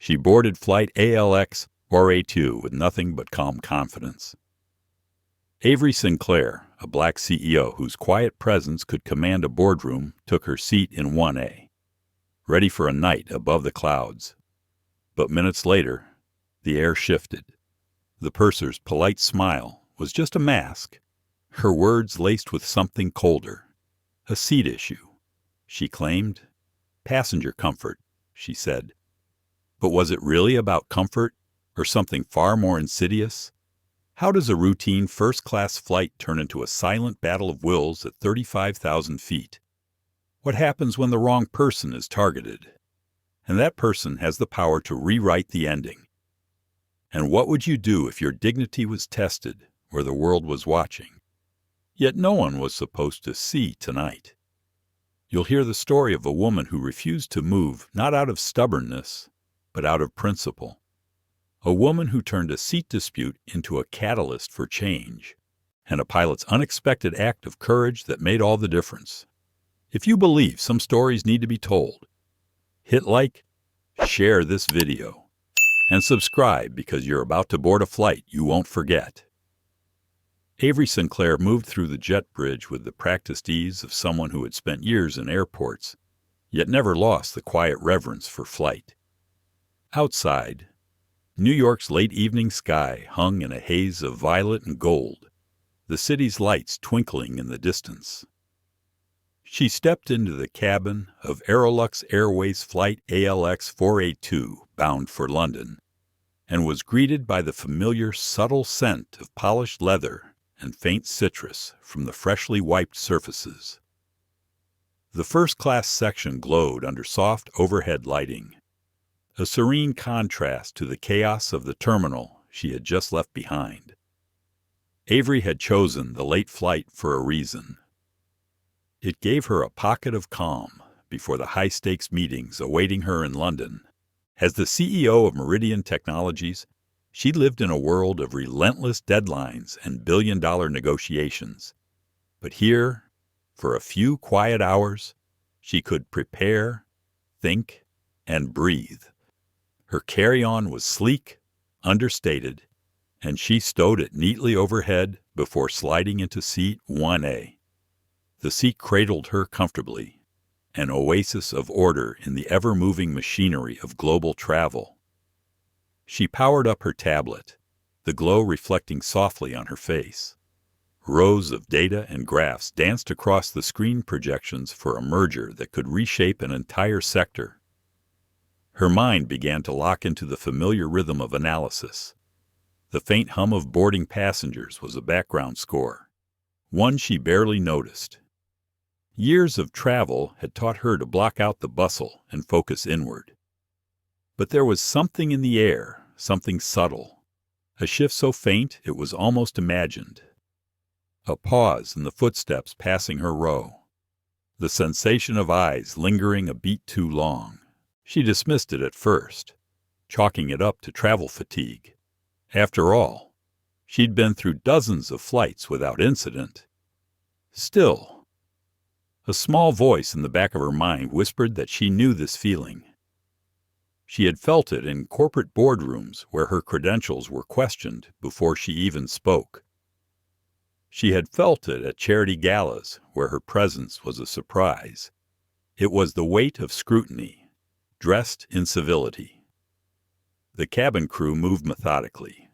She boarded flight ALX 4A2 with nothing but calm confidence. Avery Sinclair, a black CEO whose quiet presence could command a boardroom, took her seat in 1A, ready for a night above the clouds. But minutes later, the air shifted. The purser's polite smile was just a mask, her words laced with something colder. A seat issue, she claimed. Passenger comfort, she said. But was it really about comfort, or something far more insidious? How does a routine first-class flight turn into a silent battle of wills at 35,000 feet? What happens when the wrong person is targeted? And that person has the power to rewrite the ending. And what would you do if your dignity was tested where the world was watching? Yet no one was supposed to see tonight. You'll hear the story of a woman who refused to move not out of stubbornness, but out of principle. A woman who turned a seat dispute into a catalyst for change, and a pilot's unexpected act of courage that made all the difference. If you believe some stories need to be told, hit like, share this video, and subscribe because you're about to board a flight you won't forget. Avery Sinclair moved through the jet bridge with the practiced ease of someone who had spent years in airports, yet never lost the quiet reverence for flight. Outside, New York's late evening sky hung in a haze of violet and gold, the city's lights twinkling in the distance. She stepped into the cabin of Aeroluxe Airways Flight ALX 4A2 bound for London, and was greeted by the familiar subtle scent of polished leather and faint citrus from the freshly wiped surfaces. The first-class section glowed under soft overhead lighting, a serene contrast to the chaos of the terminal she had just left behind. Avery had chosen the late flight for a reason. It gave her a pocket of calm before the high-stakes meetings awaiting her in London. As the CEO of Meridian Technologies, she lived in a world of relentless deadlines and billion-dollar negotiations. But here, for a few quiet hours, she could prepare, think, and breathe. Her carry-on was sleek, understated, and she stowed it neatly overhead before sliding into seat 1A. The seat cradled her comfortably, an oasis of order in the ever-moving machinery of global travel. She powered up her tablet, the glow reflecting softly on her face. Rows of data and graphs danced across the screen projections for a merger that could reshape an entire sector. Her mind began to lock into the familiar rhythm of analysis. The faint hum of boarding passengers was a background score, one she barely noticed. Years of travel had taught her to block out the bustle and focus inward. But there was something in the air, something subtle, a shift so faint it was almost imagined. A pause in the footsteps passing her row, the sensation of eyes lingering a beat too long. She dismissed it at first, chalking it up to travel fatigue. After all, she'd been through dozens of flights without incident. Still, a small voice in the back of her mind whispered that she knew this feeling. She had felt it in corporate boardrooms where her credentials were questioned before she even spoke. She had felt it at charity galas where her presence was a surprise. It was the weight of scrutiny, dressed in civility. The cabin crew moved methodically,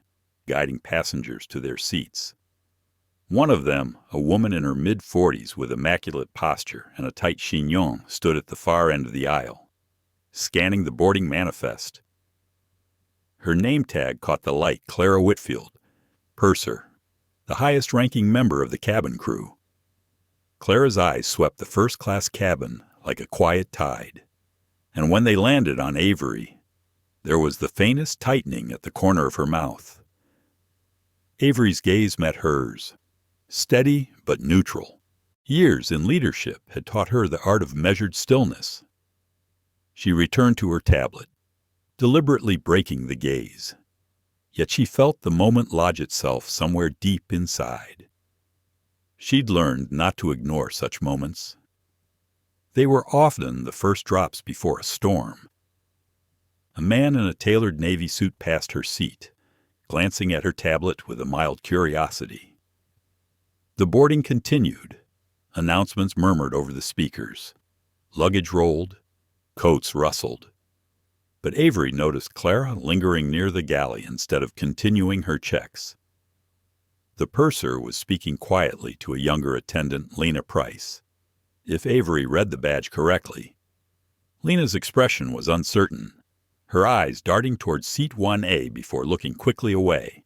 guiding passengers to their seats. One of them, a woman in her mid-40s with immaculate posture and a tight chignon, stood at the far end of the aisle, scanning the boarding manifest. Her name tag caught the light: Clara Whitfield, purser, the highest-ranking member of the cabin crew. Clara's eyes swept the first-class cabin like a quiet tide, and when they landed on Avery, there was the faintest tightening at the corner of her mouth. Avery's gaze met hers, steady but neutral. Years in leadership had taught her the art of measured stillness. She returned to her tablet, deliberately breaking the gaze. Yet she felt the moment lodge itself somewhere deep inside. She'd learned not to ignore such moments. They were often the first drops before a storm. A man in a tailored Navy suit passed her seat, glancing at her tablet with a mild curiosity. The boarding continued. Announcements murmured over the speakers. Luggage rolled. Coats rustled. But Avery noticed Clara lingering near the galley instead of continuing her checks. The purser was speaking quietly to a younger attendant, Lena Price. If Avery read the badge correctly, Lena's expression was uncertain, her eyes darting toward seat 1A before looking quickly away.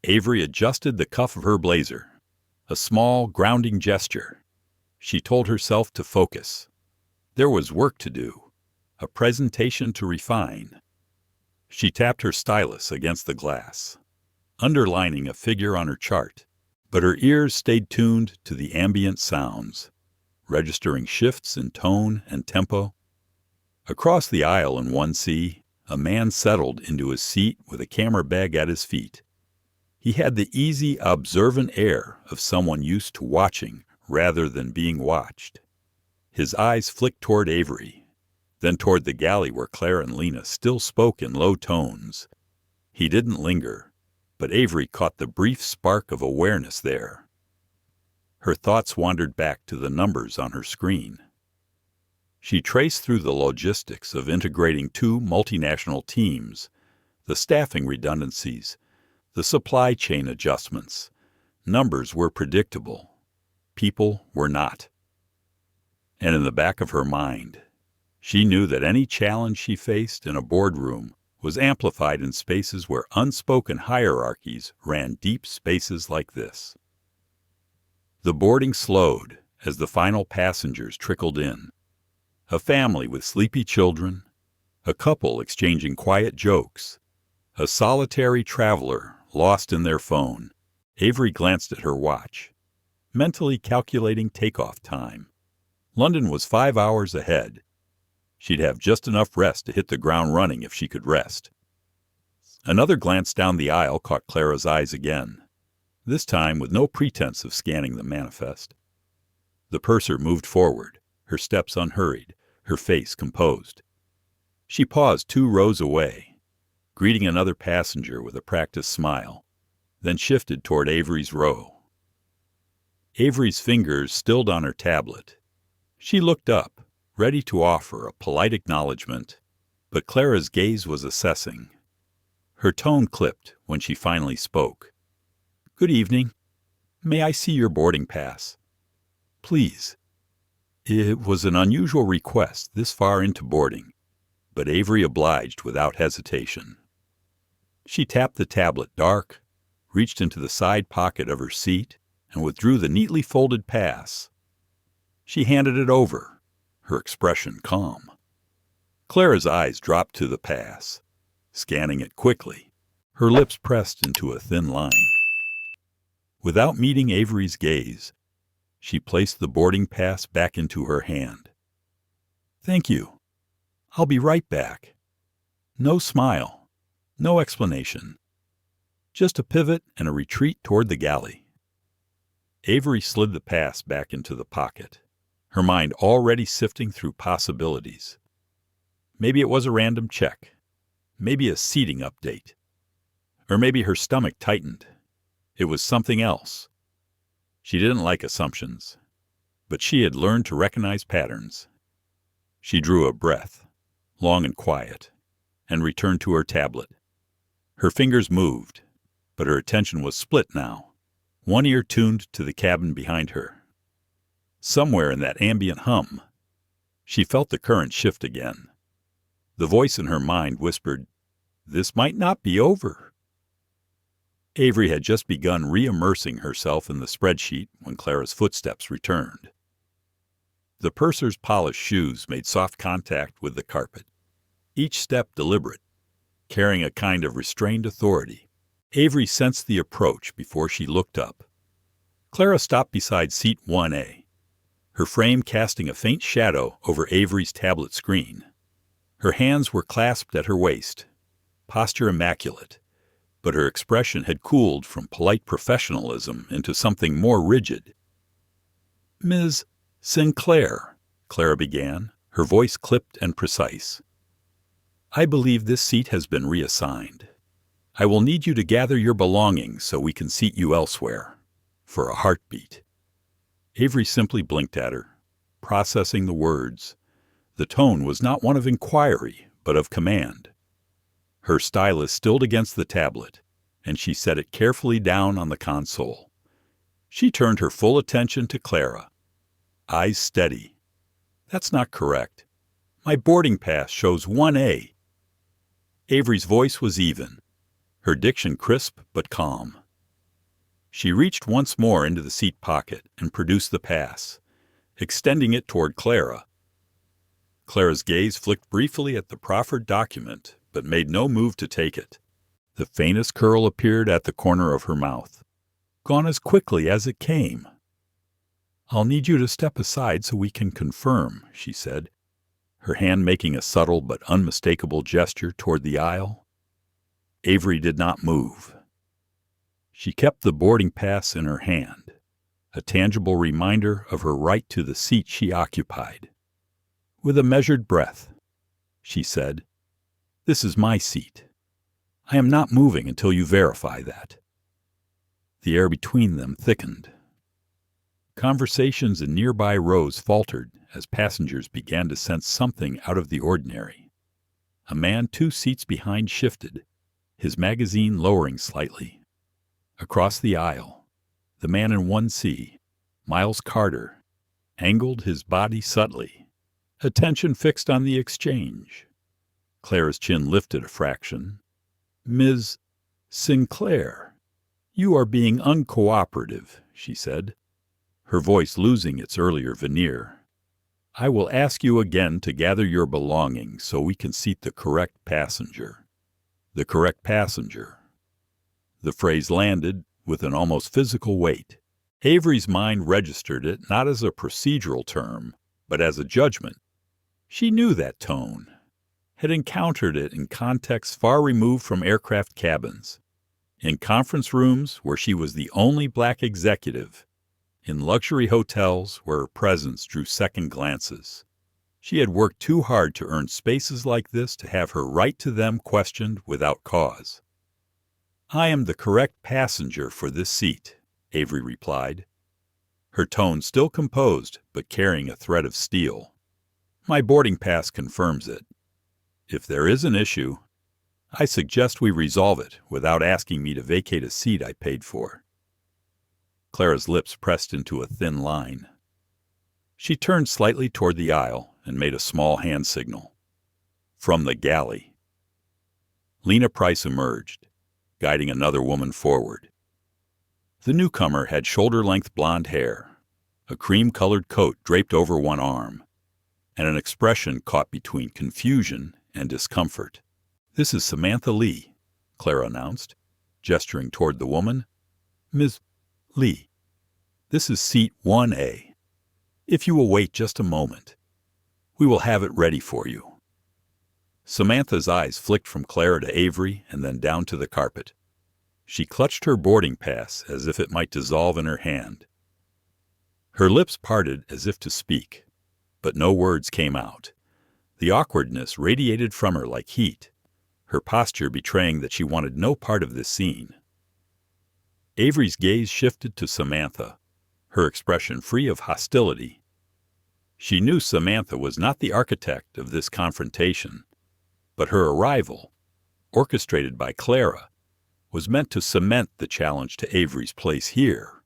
Avery adjusted the cuff of her blazer, a small, grounding gesture. She told herself to focus. There was work to do, a presentation to refine. She tapped her stylus against the glass, underlining a figure on her chart, but her ears stayed tuned to the ambient sounds, registering shifts in tone and tempo. Across the aisle in 1C, a man settled into his seat with a camera bag at his feet. He had the easy, observant air of someone used to watching rather than being watched. His eyes flicked toward Avery, then toward the galley where Clara and Lena still spoke in low tones. He didn't linger, but Avery caught the brief spark of awareness there. Her thoughts wandered back to the numbers on her screen. She traced through the logistics of integrating two multinational teams, the staffing redundancies, the supply chain adjustments. Numbers were predictable. People were not. And in the back of her mind, she knew that any challenge she faced in a boardroom was amplified in spaces where unspoken hierarchies ran deep spaces like this. The boarding slowed as the final passengers trickled in. A family with sleepy children, a couple exchanging quiet jokes, a solitary traveler lost in their phone. Avery glanced at her watch, mentally calculating takeoff time. London was 5 hours ahead. She'd have just enough rest to hit the ground running if she could rest. Another glance down the aisle caught Clara's eyes again, this time with no pretense of scanning the manifest. The purser moved forward, her steps unhurried, her face composed. She paused 2 rows away, greeting another passenger with a practiced smile, then shifted toward Avery's row. Avery's fingers stilled on her tablet. She looked up, ready to offer a polite acknowledgement, but Clara's gaze was assessing. Her tone clipped when she finally spoke. "Good evening. May I see your boarding pass?" "Please." It was an unusual request this far into boarding, but Avery obliged without hesitation. She tapped the tablet dark, reached into the side pocket of her seat, and withdrew the neatly folded pass. She handed it over, her expression calm. Clara's eyes dropped to the pass, scanning it quickly, her lips pressed into a thin line. Without meeting Avery's gaze, she placed the boarding pass back into her hand. "Thank you. I'll be right back." No smile, no explanation. Just a pivot and a retreat toward the galley. Avery slid the pass back into the pocket, her mind already sifting through possibilities. Maybe it was a random check, maybe a seating update, or maybe her stomach tightened. It was something else. She didn't like assumptions, but she had learned to recognize patterns. She drew a breath, long and quiet, and returned to her tablet. Her fingers moved, but her attention was split now, one ear tuned to the cabin behind her. Somewhere in that ambient hum, she felt the current shift again. The voice in her mind whispered, "This might not be over." Avery had just begun re-immersing herself in the spreadsheet when Clara's footsteps returned. The purser's polished shoes made soft contact with the carpet, each step deliberate, carrying a kind of restrained authority. Avery sensed the approach before she looked up. Clara stopped beside seat 1A, her frame casting a faint shadow over Avery's tablet screen. Her hands were clasped at her waist, posture immaculate, but her expression had cooled from polite professionalism into something more rigid. "Ms. Sinclair," Clara began, her voice clipped and precise. I believe this seat has been reassigned. I will need you to gather your belongings so we can seat you elsewhere. For a heartbeat. Avery simply blinked at her, processing the words. The tone was not one of inquiry, but of command. Her stylus stilled against the tablet, and she set it carefully down on the console. She turned her full attention to Clara. Eyes steady. That's not correct. My boarding pass shows 1A. Avery's voice was even, her diction crisp but calm. She reached once more into the seat pocket and produced the pass, extending it toward Clara. Clara's gaze flicked briefly at the proffered document, but made no move to take it. The faintest curl appeared at the corner of her mouth, gone as quickly as it came. I'll need you to step aside so we can confirm, she said, her hand making a subtle but unmistakable gesture toward the aisle. Avery did not move. She kept the boarding pass in her hand, a tangible reminder of her right to the seat she occupied. With a measured breath, she said, "This is my seat. I am not moving until you verify that." The air between them thickened. Conversations in nearby rows faltered as passengers began to sense something out of the ordinary. A man 2 seats behind shifted, his magazine lowering slightly. Across the aisle, the man in 1C, Miles Carter, angled his body subtly, attention fixed on the exchange. Clara's chin lifted a fraction. "Ms. Sinclair, you are being uncooperative," she said, her voice losing its earlier veneer. "I will ask you again to gather your belongings so we can seat the correct passenger." The correct passenger. The phrase landed with an almost physical weight. Avery's mind registered it not as a procedural term, but as a judgment. She knew that tone, had encountered it in contexts far removed from aircraft cabins, in conference rooms where she was the only black executive, in luxury hotels where her presence drew second glances. She had worked too hard to earn spaces like this to have her right to them questioned without cause. "I am the correct passenger for this seat," Avery replied, her tone still composed but carrying a thread of steel. "My boarding pass confirms it. If there is an issue, I suggest we resolve it without asking me to vacate a seat I paid for." Clara's lips pressed into a thin line. She turned slightly toward the aisle and made a small hand signal. From the galley. Lena Price emerged, guiding another woman forward. The newcomer had shoulder-length blonde hair, a cream-colored coat draped over one arm, and an expression caught between confusion and discomfort. "This is Samantha Lee," Clara announced, gesturing toward the woman. "Ms. Lee, this is seat 1A. If you will wait just a moment, we will have it ready for you." Samantha's eyes flicked from Clara to Avery and then down to the carpet. She clutched her boarding pass as if it might dissolve in her hand. Her lips parted as if to speak, but no words came out. The awkwardness radiated from her like heat, her posture betraying that she wanted no part of this scene. Avery's gaze shifted to Samantha, her expression free of hostility. She knew Samantha was not the architect of this confrontation, but her arrival, orchestrated by Clara, was meant to cement the challenge to Avery's place here.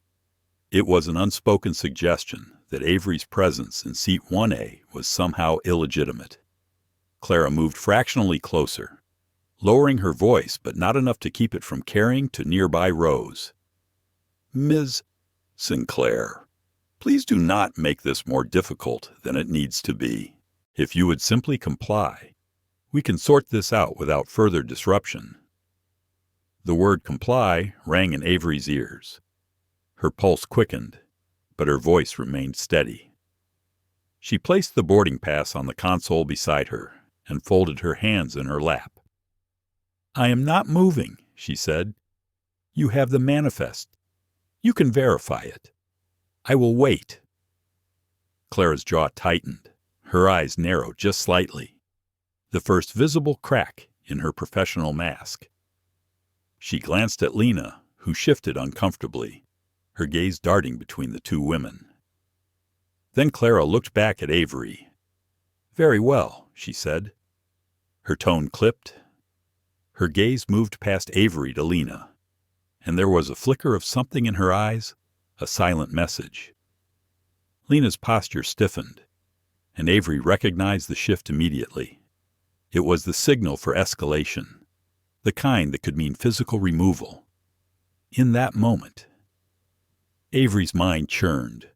It was an unspoken suggestion that Avery's presence in seat 1A was somehow illegitimate. Clara moved fractionally closer, lowering her voice but not enough to keep it from carrying to nearby rows. "Ms. Sinclair, please do not make this more difficult than it needs to be. If you would simply comply, we can sort this out without further disruption." The word comply rang in Avery's ears. Her pulse quickened, but her voice remained steady. She placed the boarding pass on the console beside her and folded her hands in her lap. "I am not moving," she said. "You have the manifest. You can verify it. I will wait." Clara's jaw tightened, her eyes narrowed just slightly. the first visible crack in her professional mask. She glanced at Lena, who shifted uncomfortably, her gaze darting between the two women. Then Clara looked back at Avery. "Very well," she said. Her tone clipped. Her gaze moved past Avery to Lena, and there was a flicker of something in her eyes, a silent message. Lena's posture stiffened, and Avery recognized the shift immediately. It was the signal for escalation, the kind that could mean physical removal. In that moment, Avery's mind churned.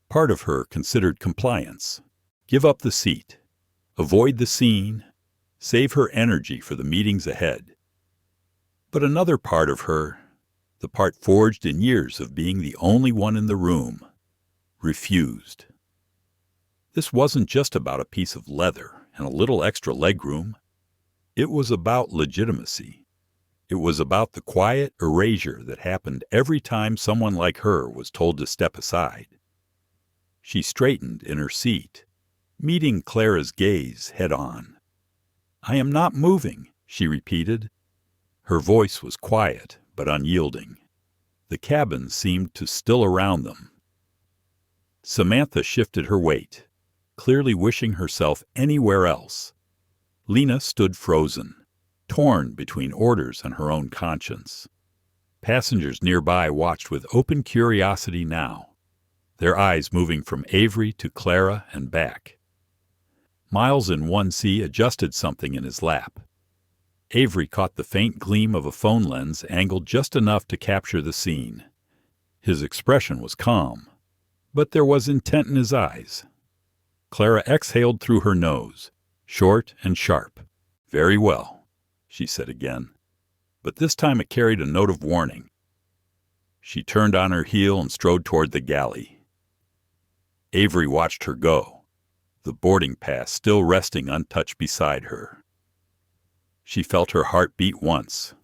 Part of her considered compliance. Give up the seat, avoid the scene, save her energy for the meetings ahead. But another part of her, the part forged in years of being the only one in the room, refused. This wasn't just about a piece of leather and a little extra legroom. It was about legitimacy. It was about the quiet erasure that happened every time someone like her was told to step aside. She straightened in her seat, meeting Clara's gaze head-on. "I am not moving," she repeated. Her voice was quiet but unyielding. The cabin seemed to still around them. Samantha shifted her weight, clearly wishing herself anywhere else. Lena stood frozen, torn between orders and her own conscience. Passengers nearby watched with open curiosity now, their eyes moving from Avery to Clara and back. Miles in 1C adjusted something in his lap. Avery caught the faint gleam of a phone lens angled just enough to capture the scene. His expression was calm, but there was intent in his eyes. Clara exhaled through her nose, short and sharp. "Very well," she said again, but this time it carried a note of warning. She turned on her heel and strode toward the galley. Avery watched her go, the boarding pass still resting untouched beside her. She felt her heart beat once,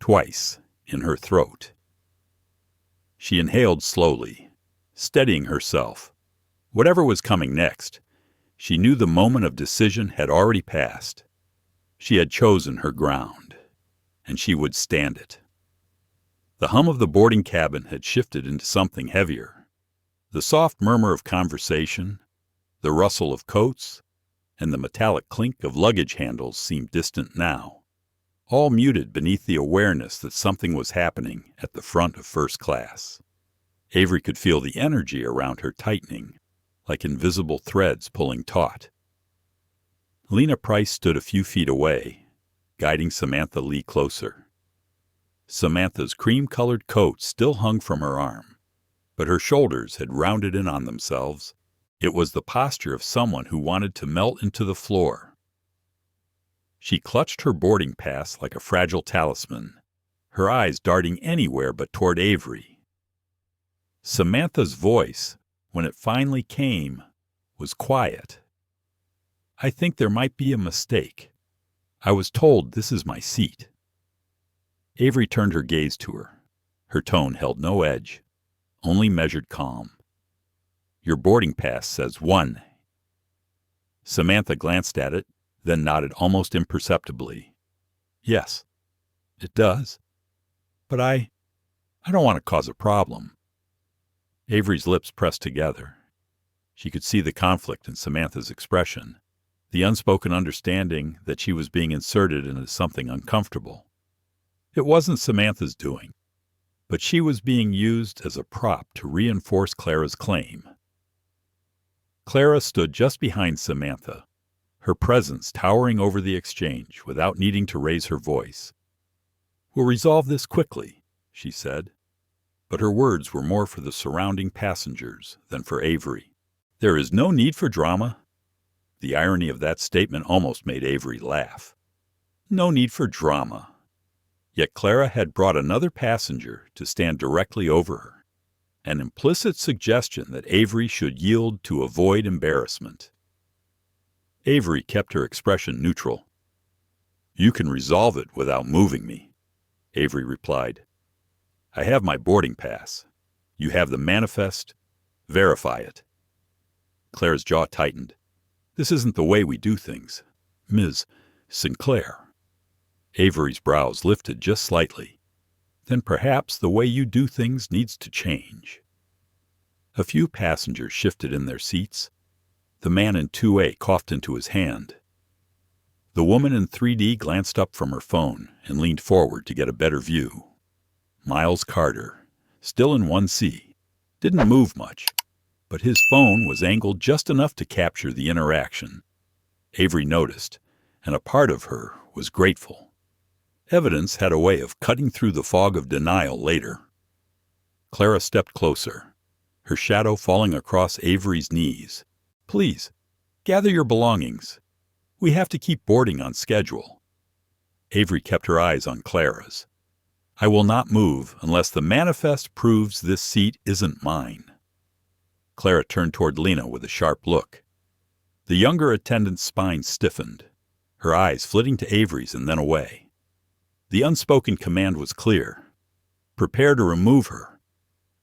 twice, in her throat. She inhaled slowly, steadying herself. Whatever was coming next, she knew the moment of decision had already passed. She had chosen her ground, and she would stand it. The hum of the boarding cabin had shifted into something heavier. The soft murmur of conversation, the rustle of coats, and the metallic clink of luggage handles seemed distant now, all muted beneath the awareness that something was happening at the front of first class. Avery could feel the energy around her tightening, like invisible threads pulling taut. Lena Price stood a few feet away, guiding Samantha Lee closer. Samantha's cream-colored coat still hung from her arm, but her shoulders had rounded in on themselves. It was the posture of someone who wanted to melt into the floor. She clutched her boarding pass like a fragile talisman, her eyes darting anywhere but toward Avery. Samantha's voice, when it finally came, was quiet. "I think there might be a mistake. I was told this is my seat." Avery turned her gaze to her. Her tone held no edge, only measured calm. "Your boarding pass says 1. Samantha glanced at it, then nodded almost imperceptibly. "Yes, it does. But I don't want to cause a problem." Avery's lips pressed together. She could see the conflict in Samantha's expression, the unspoken understanding that she was being inserted into something uncomfortable. It wasn't Samantha's doing, but she was being used as a prop to reinforce Clara's claim. Clara stood just behind Samantha, her presence towering over the exchange without needing to raise her voice. "We'll resolve this quickly," she said, but her words were more for the surrounding passengers than for Avery. "There is no need for drama." The irony of that statement almost made Avery laugh. No need for drama. Yet Clara had brought another passenger to stand directly over her, an implicit suggestion that Avery should yield to avoid embarrassment. Avery kept her expression neutral. "You can resolve it without moving me," Avery replied. "I have my boarding pass. You have the manifest. Verify it." Clara's jaw tightened. "This isn't the way we do things." Ms. Sinclair. Avery's brows lifted just slightly. Then perhaps the way you do things needs to change. A few passengers shifted in their seats. The man in 2A coughed into his hand. The woman in 3D glanced up from her phone and leaned forward to get a better view. Miles Carter, still in 1C, didn't move much, but his phone was angled just enough to capture the interaction. Avery noticed, and a part of her was grateful. Evidence had a way of cutting through the fog of denial later. Clara stepped closer, her shadow falling across Avery's knees. Please, gather your belongings. We have to keep boarding on schedule. Avery kept her eyes on Clara's. I will not move unless the manifest proves this seat isn't mine. Clara turned toward Lena with a sharp look. The younger attendant's spine stiffened, her eyes flitting to Avery's and then away. The unspoken command was clear. Prepare to remove her.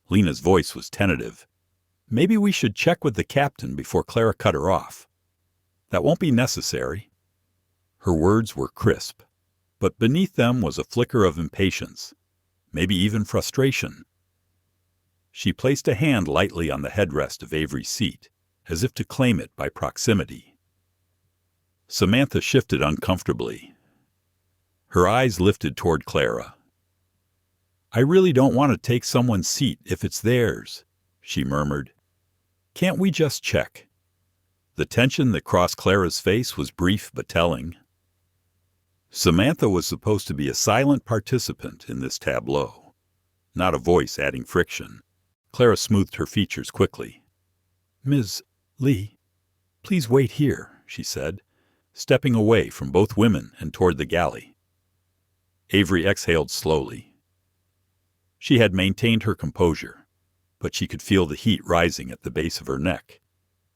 Lena's voice was tentative. Maybe we should check with the captain before Clara cut her off. That won't be necessary. Her words were crisp, but beneath them was a flicker of impatience, maybe even frustration. She placed a hand lightly on the headrest of Avery's seat, as if to claim it by proximity. Samantha shifted uncomfortably. Her eyes lifted toward Clara. I really don't want to take someone's seat if it's theirs, she murmured. Can't we just check? The tension that crossed Clara's face was brief but telling. Samantha was supposed to be a silent participant in this tableau, not a voice adding friction. Clara smoothed her features quickly. Ms. Lee, please wait here, she said, stepping away from both women and toward the galley. Avery exhaled slowly. She had maintained her composure, but she could feel the heat rising at the base of her neck.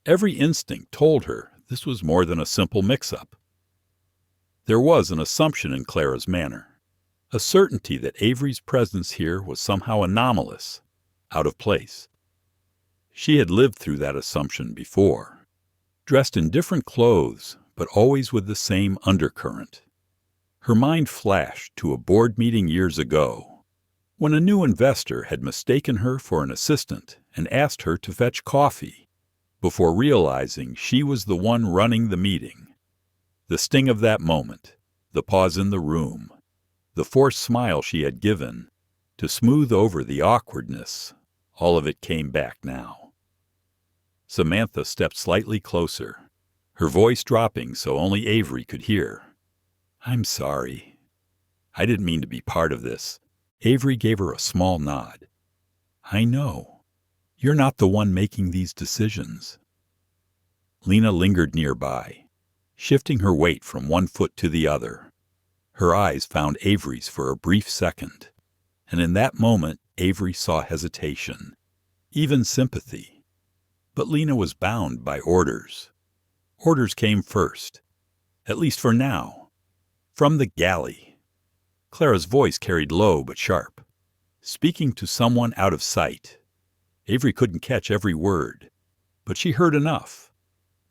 Every instinct told her this was more than a simple mix-up. There was an assumption in Clara's manner, a certainty that Avery's presence here was somehow anomalous, out of place. She had lived through that assumption before, dressed in different clothes, but always with the same undercurrent. Her mind flashed to a board meeting years ago, when a new investor had mistaken her for an assistant and asked her to fetch coffee, before realizing she was the one running the meeting. The sting of that moment, the pause in the room, the forced smile she had given, to smooth over the awkwardness, all of it came back now. Samantha stepped slightly closer, her voice dropping so only Avery could hear. I'm sorry. I didn't mean to be part of this. Avery gave her a small nod. I know. You're not the one making these decisions. Lena lingered nearby, shifting her weight from one foot to the other. Her eyes found Avery's for a brief second, and in that moment Avery saw hesitation, even sympathy. But Lena was bound by orders. Orders came first, at least for now, from the galley. Clara's voice carried low but sharp, speaking to someone out of sight. Avery couldn't catch every word, but she heard enough.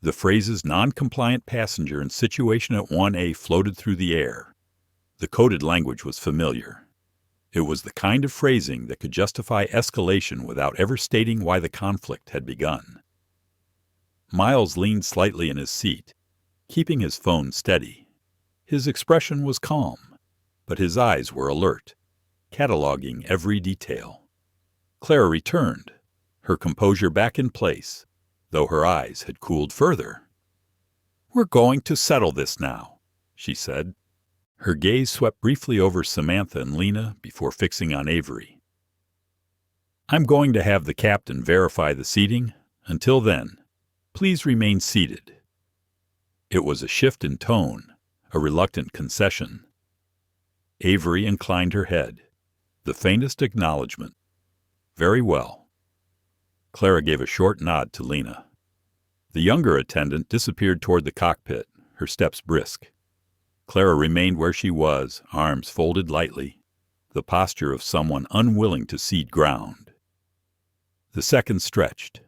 The phrases non-compliant passenger and situation at 1A floated through the air. The coded language was familiar. It was the kind of phrasing that could justify escalation without ever stating why the conflict had begun. Miles leaned slightly in his seat, keeping his phone steady. His expression was calm, but his eyes were alert, cataloging every detail. Clara returned, her composure back in place, though her eyes had cooled further. We're going to settle this now, she said. Her gaze swept briefly over Samantha and Lena before fixing on Avery. I'm going to have the captain verify the seating. Until then, please remain seated. It was a shift in tone, a reluctant concession. Avery inclined her head, the faintest acknowledgement. Very well. Clara gave a short nod to Lena. The younger attendant disappeared toward the cockpit, her steps brisk. Clara remained where she was, arms folded lightly, the posture of someone unwilling to cede ground. The seconds stretched.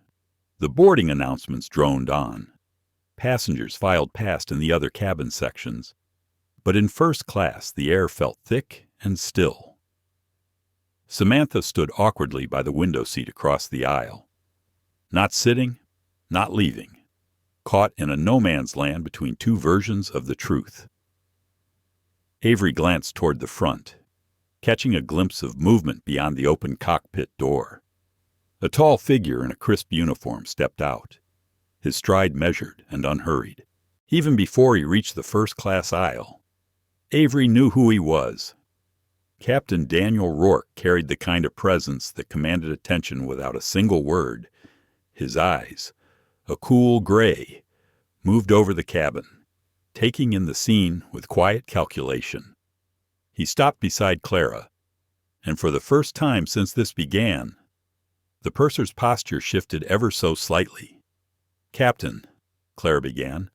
The boarding announcements droned on. Passengers filed past in the other cabin sections, but in first class the air felt thick and still. Samantha stood awkwardly by the window seat across the aisle. Not sitting, not leaving, caught in a no-man's land between two versions of the truth. Avery glanced toward the front, catching a glimpse of movement beyond the open cockpit door. A tall figure in a crisp uniform stepped out, his stride measured and unhurried. Even before he reached the first-class aisle, Avery knew who he was. Captain Daniel Rourke carried the kind of presence that commanded attention without a single word. His eyes, a cool gray, moved over the cabin, taking in the scene with quiet calculation. He stopped beside Clara, and for the first time since this began, the purser's posture shifted ever so slightly. "Captain," Clara began,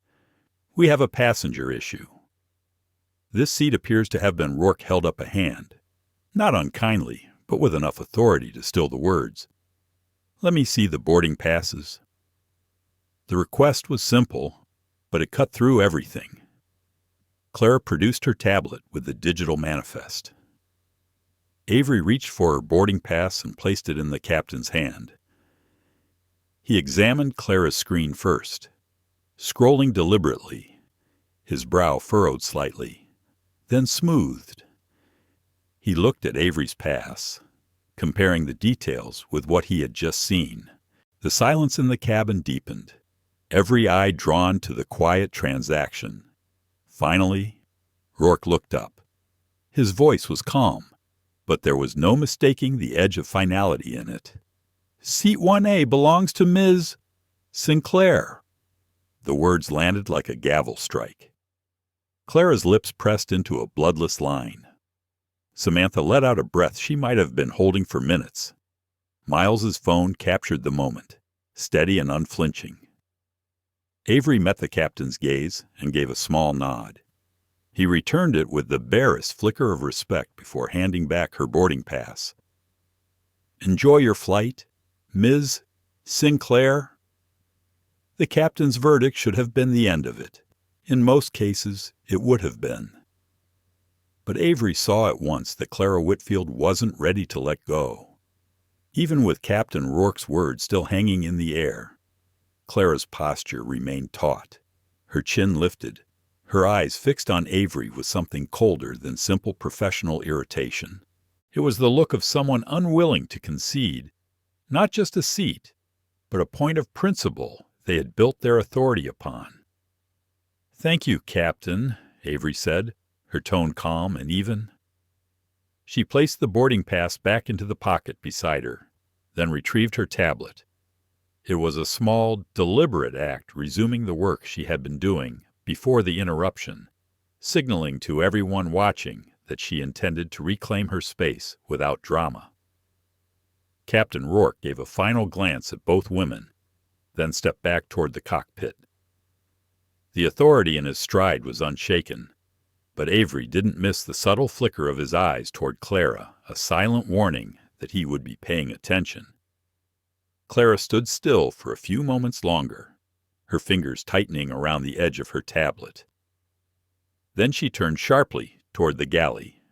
"we have a passenger issue." This seat appears to have been Rourke held up a hand, not unkindly, but with enough authority to still the words. "Let me see the boarding passes." The request was simple, but it cut through everything. Clara produced her tablet with the digital manifest. Avery reached for her boarding pass and placed it in the captain's hand. He examined Clara's screen first, scrolling deliberately, his brow furrowed slightly, then smoothed. He looked at Avery's pass, comparing the details with what he had just seen. The silence in the cabin deepened, every eye drawn to the quiet transaction. Finally, Rourke looked up. His voice was calm, but there was no mistaking the edge of finality in it. "Seat 1A belongs to Ms. Sinclair." The words landed like a gavel strike. Clara's lips pressed into a bloodless line. Samantha let out a breath she might have been holding for minutes. Miles's phone captured the moment, steady and unflinching. Avery met the captain's gaze and gave a small nod. He returned it with the barest flicker of respect before handing back her boarding pass. "Enjoy your flight, Ms. Sinclair." The captain's verdict should have been the end of it. In most cases, it would have been. But Avery saw at once that Clara Whitfield wasn't ready to let go. Even with Captain Rourke's words still hanging in the air, Clara's posture remained taut, her chin lifted, her eyes fixed on Avery with something colder than simple professional irritation. It was the look of someone unwilling to concede, not just a seat, but a point of principle they had built their authority upon. "Thank you, Captain," Avery said, her tone calm and even. She placed the boarding pass back into the pocket beside her, then retrieved her tablet. It was a small, deliberate act resuming the work she had been doing before the interruption, signaling to everyone watching that she intended to reclaim her space without drama. Captain Rourke gave a final glance at both women, then stepped back toward the cockpit. The authority in his stride was unshaken, but Avery didn't miss the subtle flicker of his eyes toward Clara, a silent warning that he would be paying attention. Clara stood still for a few moments longer, her fingers tightening around the edge of her tablet. Then she turned sharply toward the galley,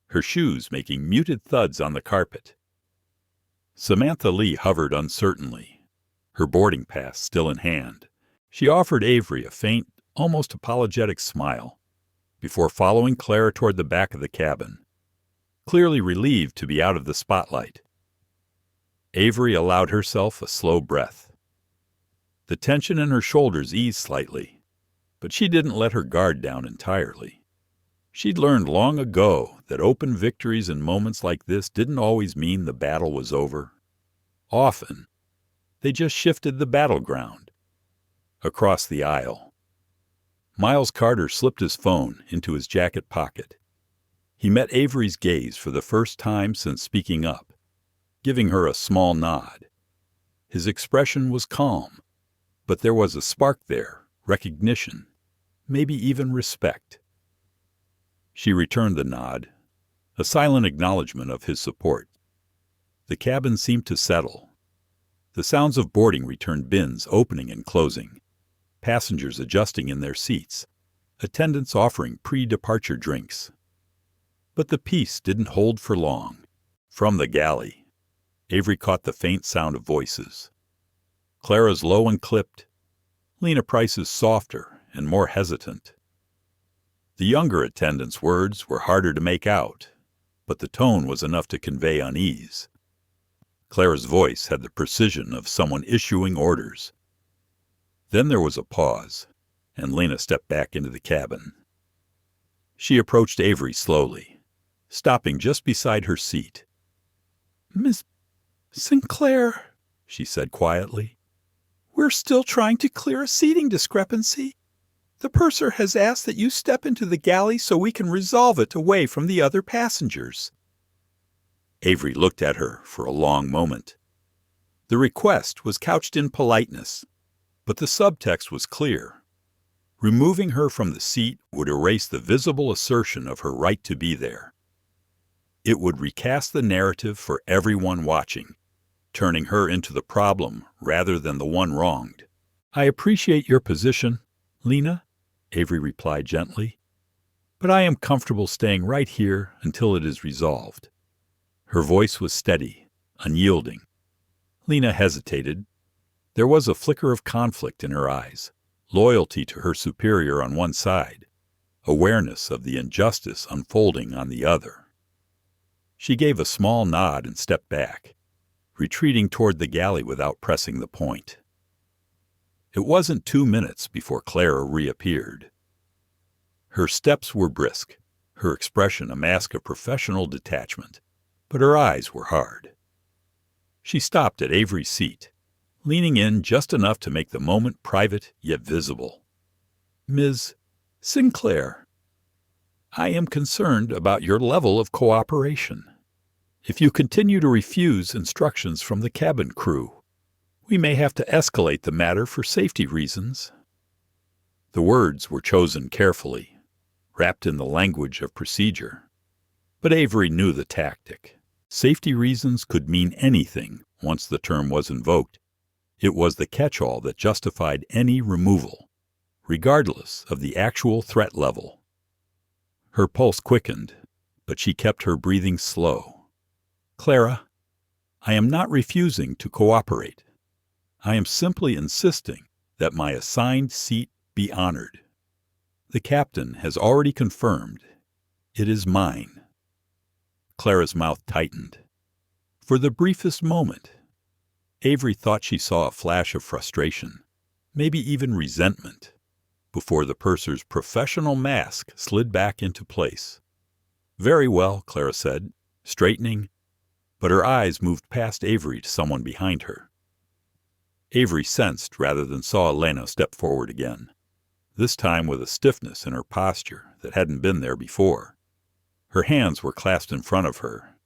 her shoes making muted thuds on the carpet. Samantha Lee hovered uncertainly, her boarding pass still in hand. She offered Avery a faint, almost apologetic smile, before following Clara toward the back of the cabin, clearly relieved to be out of the spotlight. Avery allowed herself a slow breath. The tension in her shoulders eased slightly, but she didn't let her guard down entirely. She'd learned long ago that open victories in moments like this didn't always mean the battle was over. Often, they just shifted the battleground. Across the aisle, Miles Carter slipped his phone into his jacket pocket. He met Avery's gaze for the first time since speaking up, giving her a small nod. His expression was calm, but there was a spark there, recognition, maybe even respect. She returned the nod, a silent acknowledgement of his support. The cabin seemed to settle. The sounds of boarding returned bins opening and closing. passengers adjusting in their seats, attendants offering pre-departure drinks. But the peace didn't hold for long. From the galley, Avery caught the faint sound of voices. Clara's low and clipped, Lena Price's softer and more hesitant. The younger attendant's words were harder to make out, but the tone was enough to convey unease. Clara's voice had the precision of someone issuing orders. Then there was a pause, and Lena stepped back into the cabin. She approached Avery slowly, stopping just beside her seat. "Miss Sinclair," she said quietly, "we're still trying to clear a seating discrepancy. The purser has asked that you step into the galley so we can resolve it away from the other passengers." Avery looked at her for a long moment. The request was couched in politeness, but the subtext was clear. Removing her from the seat would erase the visible assertion of her right to be there. It would recast the narrative for everyone watching, turning her into the problem rather than the one wronged. "I appreciate your position, Lena," Avery replied gently, "but I am comfortable staying right here until it is resolved." Her voice was steady, unyielding. Lena hesitated. There was a flicker of conflict in her eyes, loyalty to her superior on one side, awareness of the injustice unfolding on the other. She gave a small nod and stepped back, retreating toward the galley without pressing the point. It wasn't 2 minutes before Clara reappeared. Her steps were brisk, her expression a mask of professional detachment, but her eyes were hard. She stopped at Avery's seat, leaning in just enough to make the moment private yet visible. "Ms. Sinclair, I am concerned about your level of cooperation. If you continue to refuse instructions from the cabin crew, we may have to escalate the matter for safety reasons." The words were chosen carefully, wrapped in the language of procedure. But Avery knew the tactic. Safety reasons could mean anything once the term was invoked. It was the catch-all that justified any removal, regardless of the actual threat level. Her pulse quickened, but she kept her breathing slow. "Clara, I am not refusing to cooperate. I am simply insisting that my assigned seat be honored. The captain has already confirmed it is mine." Clara's mouth tightened. For the briefest moment, Avery thought she saw a flash of frustration, maybe even resentment, before the purser's professional mask slid back into place. "Very well," Clara said, straightening, but her eyes moved past Avery to someone behind her. Avery sensed rather than saw Lena step forward again, this time with a stiffness in her posture that hadn't been there before. Her hands were clasped in front of her,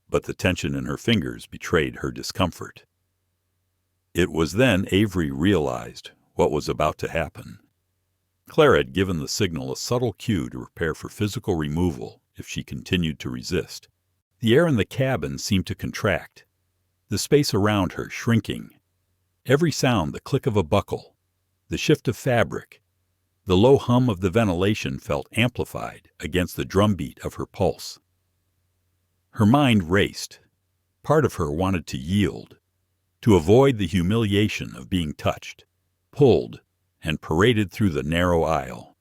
but the tension in her fingers betrayed her discomfort. It was then Avery realized what was about to happen. Clara had given the signal a subtle cue to prepare for physical removal if she continued to resist. The air in the cabin seemed to contract, the space around her shrinking. Every sound, the click of a buckle, the shift of fabric, the low hum of the ventilation felt amplified against the drumbeat of her pulse. Her mind raced. Part of her wanted to yield, to avoid the humiliation of being touched, pulled, and paraded through the narrow aisle.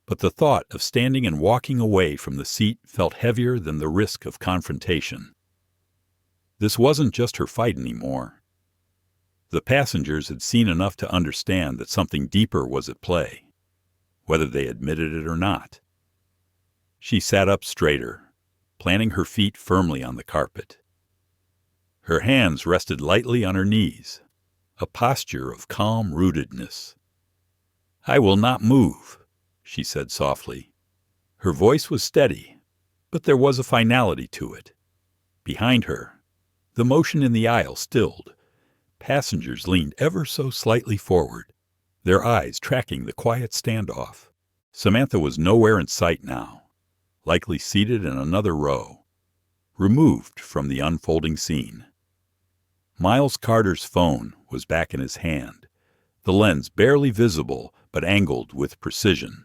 But the thought of standing and walking away from the seat felt heavier than the risk of confrontation. This wasn't just her fight anymore. The passengers had seen enough to understand that something deeper was at play, whether they admitted it or not. She sat up straighter, planting her feet firmly on the carpet. Her hands rested lightly on her knees, a posture of calm rootedness. "I will not move," she said softly. Her voice was steady, but there was a finality to it. Behind her, the motion in the aisle stilled. Passengers leaned ever so slightly forward, their eyes tracking the quiet standoff. Samantha was nowhere in sight now, likely seated in another row, removed from the unfolding scene. Miles Carter's phone was back in his hand, the lens barely visible but angled with precision.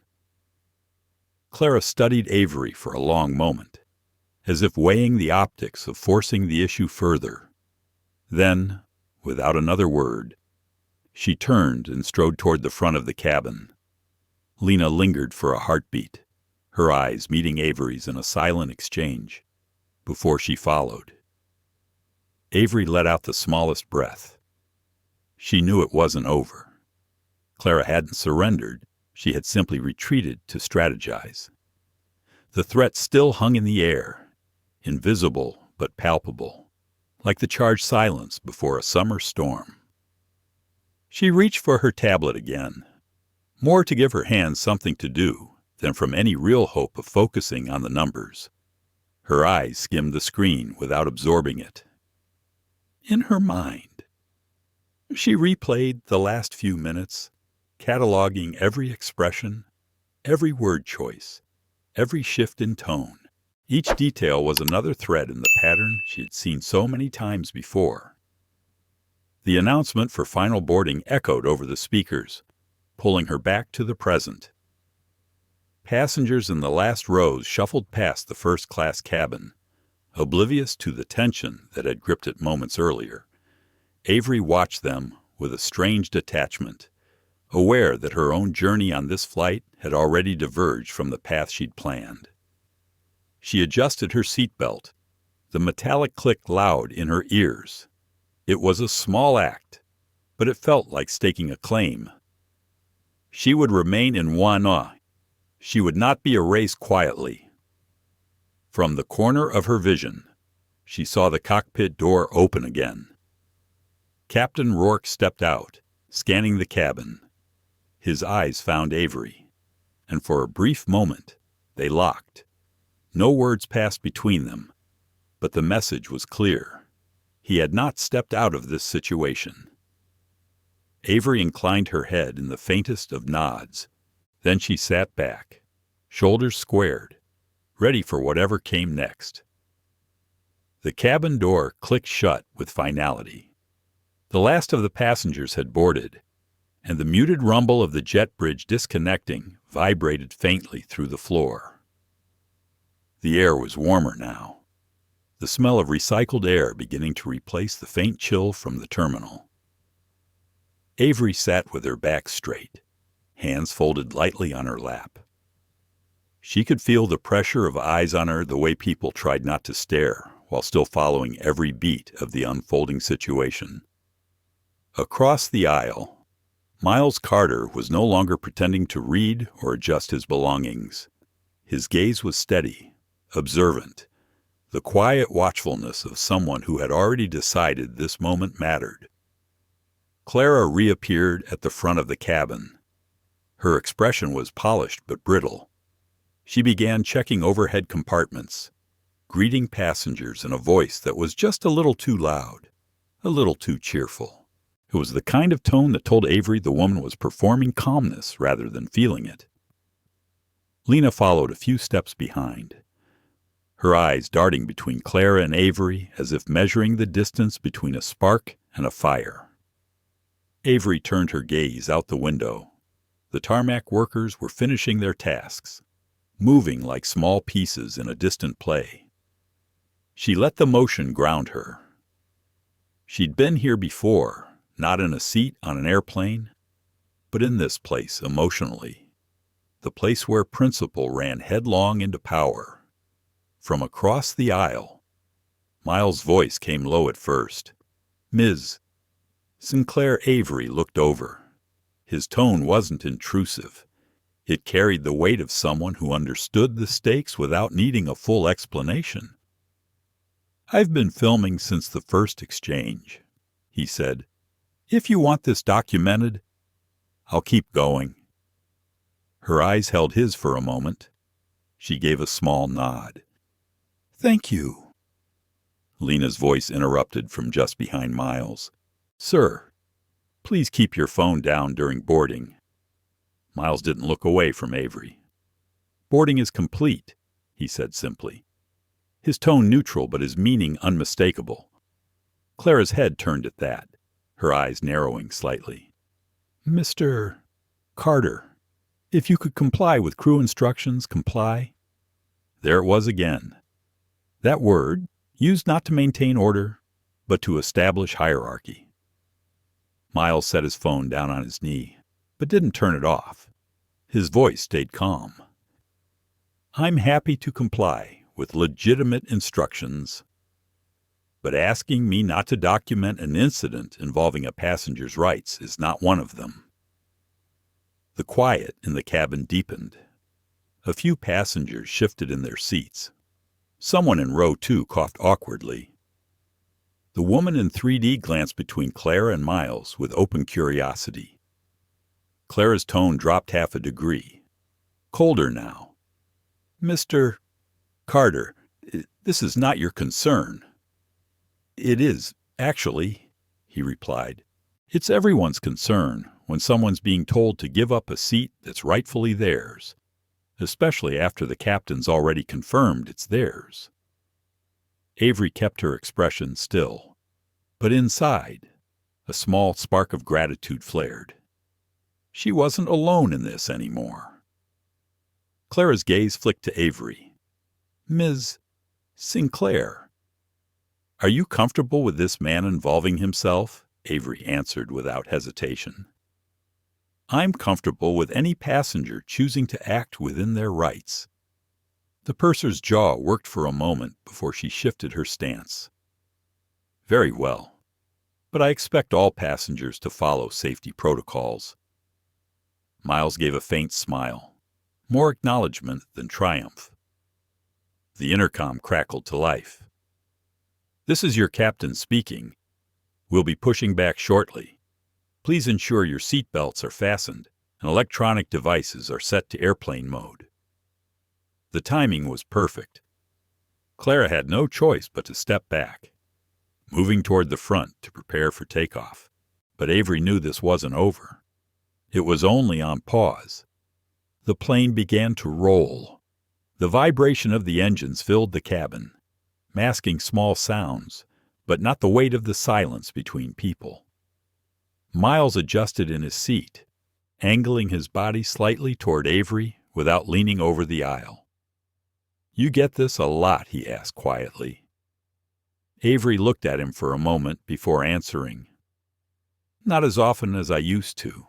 Clara studied Avery for a long moment, as if weighing the optics of forcing the issue further. Then, without another word, she turned and strode toward the front of the cabin. Lena lingered for a heartbeat, her eyes meeting Avery's in a silent exchange, before she followed. Avery let out the smallest breath. She knew it wasn't over. Clara hadn't surrendered. She had simply retreated to strategize. The threat still hung in the air, invisible but palpable, like the charged silence before a summer storm. She reached for her tablet again, more to give her hands something to do than from any real hope of focusing on the numbers. Her eyes skimmed the screen without absorbing it. In her mind, she replayed the last few minutes, cataloging every expression, every word choice, every shift in tone. Each detail was another thread in the pattern she had seen so many times before. The announcement for final boarding echoed over the speakers, pulling her back to the present. Passengers in the last rows shuffled past the first-class cabin, oblivious to the tension that had gripped it moments earlier. Avery watched them with a strange detachment, aware that her own journey on this flight had already diverged from the path she'd planned. She adjusted her seatbelt, the metallic click loud in her ears. It was a small act, but it felt like staking a claim. She would remain in Wana. She would not be erased quietly. From the corner of her vision, she saw the cockpit door open again. Captain Rourke stepped out, scanning the cabin. His eyes found Avery, and for a brief moment, they locked. No words passed between them, but the message was clear. He had not stepped out of this situation. Avery inclined her head in the faintest of nods. Then she sat back, shoulders squared, ready for whatever came next. The cabin door clicked shut with finality. The last of the passengers had boarded, and the muted rumble of the jet bridge disconnecting vibrated faintly through the floor. The air was warmer now, the smell of recycled air beginning to replace the faint chill from the terminal. Avery sat with her back straight, hands folded lightly on her lap. She could feel the pressure of eyes on her the way people tried not to stare while still following every beat of the unfolding situation. Across the aisle, Miles Carter was no longer pretending to read or adjust his belongings. His gaze was steady, observant, the quiet watchfulness of someone who had already decided this moment mattered. Clara reappeared at the front of the cabin. Her expression was polished but brittle. She began checking overhead compartments, greeting passengers in a voice that was just a little too loud, a little too cheerful. It was the kind of tone that told Avery the woman was performing calmness rather than feeling it. Lena followed a few steps behind, her eyes darting between Clara and Avery as if measuring the distance between a spark and a fire. Avery turned her gaze out the window. The tarmac workers were finishing their tasks, moving like small pieces in a distant play. She let the motion ground her. She'd been here before, not in a seat on an airplane, but in this place emotionally, the place where principle ran headlong into power. From across the aisle, Miles' voice came low at first. "Ms. Sinclair." Avery looked over. His tone wasn't intrusive. It carried the weight of someone who understood the stakes without needing a full explanation. "I've been filming since the first exchange," he said. "If you want this documented, I'll keep going." Her eyes held his for a moment. She gave a small nod. "Thank you." Lena's voice interrupted from just behind Miles. "Sir, please keep your phone down during boarding." Miles didn't look away from Avery. "Boarding is complete," he said simply, his tone neutral but his meaning unmistakable. Clara's head turned at that, her eyes narrowing slightly. Mr. Carter, if you could comply with crew instructions, comply. There it was again. That word, used not to maintain order, but to establish hierarchy. Miles set his phone down on his knee, but didn't turn it off. His voice stayed calm. I'm happy to comply with legitimate instructions, but asking me not to document an incident involving a passenger's rights is not one of them. The quiet in the cabin deepened. A few passengers shifted in their seats. Someone in row 2 coughed awkwardly. The woman in 3D glanced between Clara and Miles with open curiosity. Clara's tone dropped half a degree. Colder now. Mr. Carter, this is not your concern. It is, actually, he replied. It's everyone's concern when someone's being told to give up a seat that's rightfully theirs, especially after the captain's already confirmed it's theirs. Avery kept her expression still, but inside, a small spark of gratitude flared. She wasn't alone in this anymore. Clara's gaze flicked to Avery. Ms. Sinclair. Are you comfortable with this man involving himself? Avery answered without hesitation. I'm comfortable with any passenger choosing to act within their rights. The purser's jaw worked for a moment before she shifted her stance. Very well, but I expect all passengers to follow safety protocols. Miles gave a faint smile, more acknowledgement than triumph. The intercom crackled to life. This is your captain speaking. We'll be pushing back shortly. Please ensure your seat belts are fastened and electronic devices are set to airplane mode. The timing was perfect. Clara had no choice but to step back, moving toward the front to prepare for takeoff. But Avery knew this wasn't over. It was only on pause. The plane began to roll. The vibration of the engines filled the cabin, masking small sounds, but not the weight of the silence between people. Miles adjusted in his seat, angling his body slightly toward Avery without leaning over the aisle. You get this a lot, he asked quietly. Avery looked at him for a moment before answering. Not as often as I used to,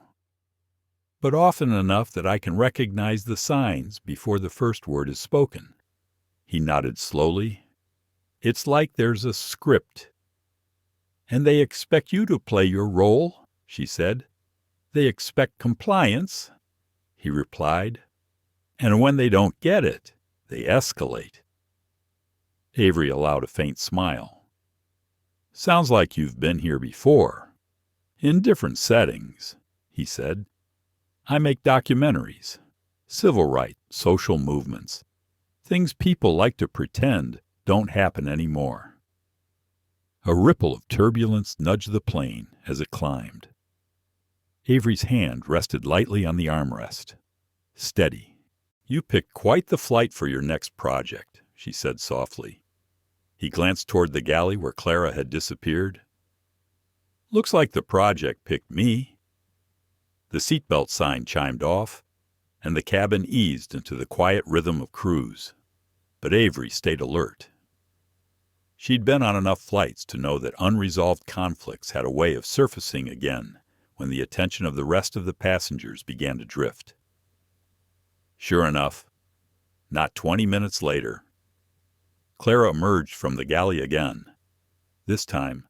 but often enough that I can recognize the signs before the first word is spoken. He nodded slowly. It's like there's a script. And they expect you to play your role, she said. They expect compliance, he replied. And when they don't get it, they escalate. Avery allowed a faint smile. Sounds like you've been here before. In different settings, he said. I make documentaries, civil rights, social movements, things people like to pretend don't happen anymore. A ripple of turbulence nudged the plane as it climbed. Avery's hand rested lightly on the armrest. Steady. You picked quite the flight for your next project, she said softly. He glanced toward the galley where Clara had disappeared. Looks like the project picked me. The seatbelt sign chimed off, and the cabin eased into the quiet rhythm of cruise. But Avery stayed alert. She'd been on enough flights to know that unresolved conflicts had a way of surfacing again when the attention of the rest of the passengers began to drift. Sure enough, not 20 minutes later, Clara emerged from the galley again. This time,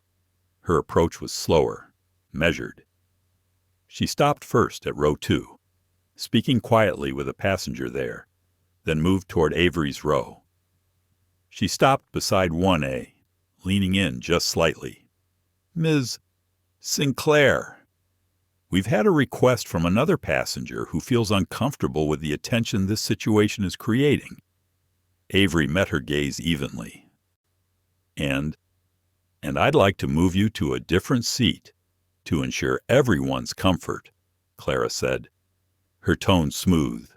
her approach was slower, measured. She stopped first at row 2, speaking quietly with a passenger there, then moved toward Avery's row. She stopped beside 1A, leaning in just slightly. Ms. Sinclair, we've had a request from another passenger who feels uncomfortable with the attention this situation is creating. Avery met her gaze evenly. And I'd like to move you to a different seat to ensure everyone's comfort, Clara said, her tone smooth,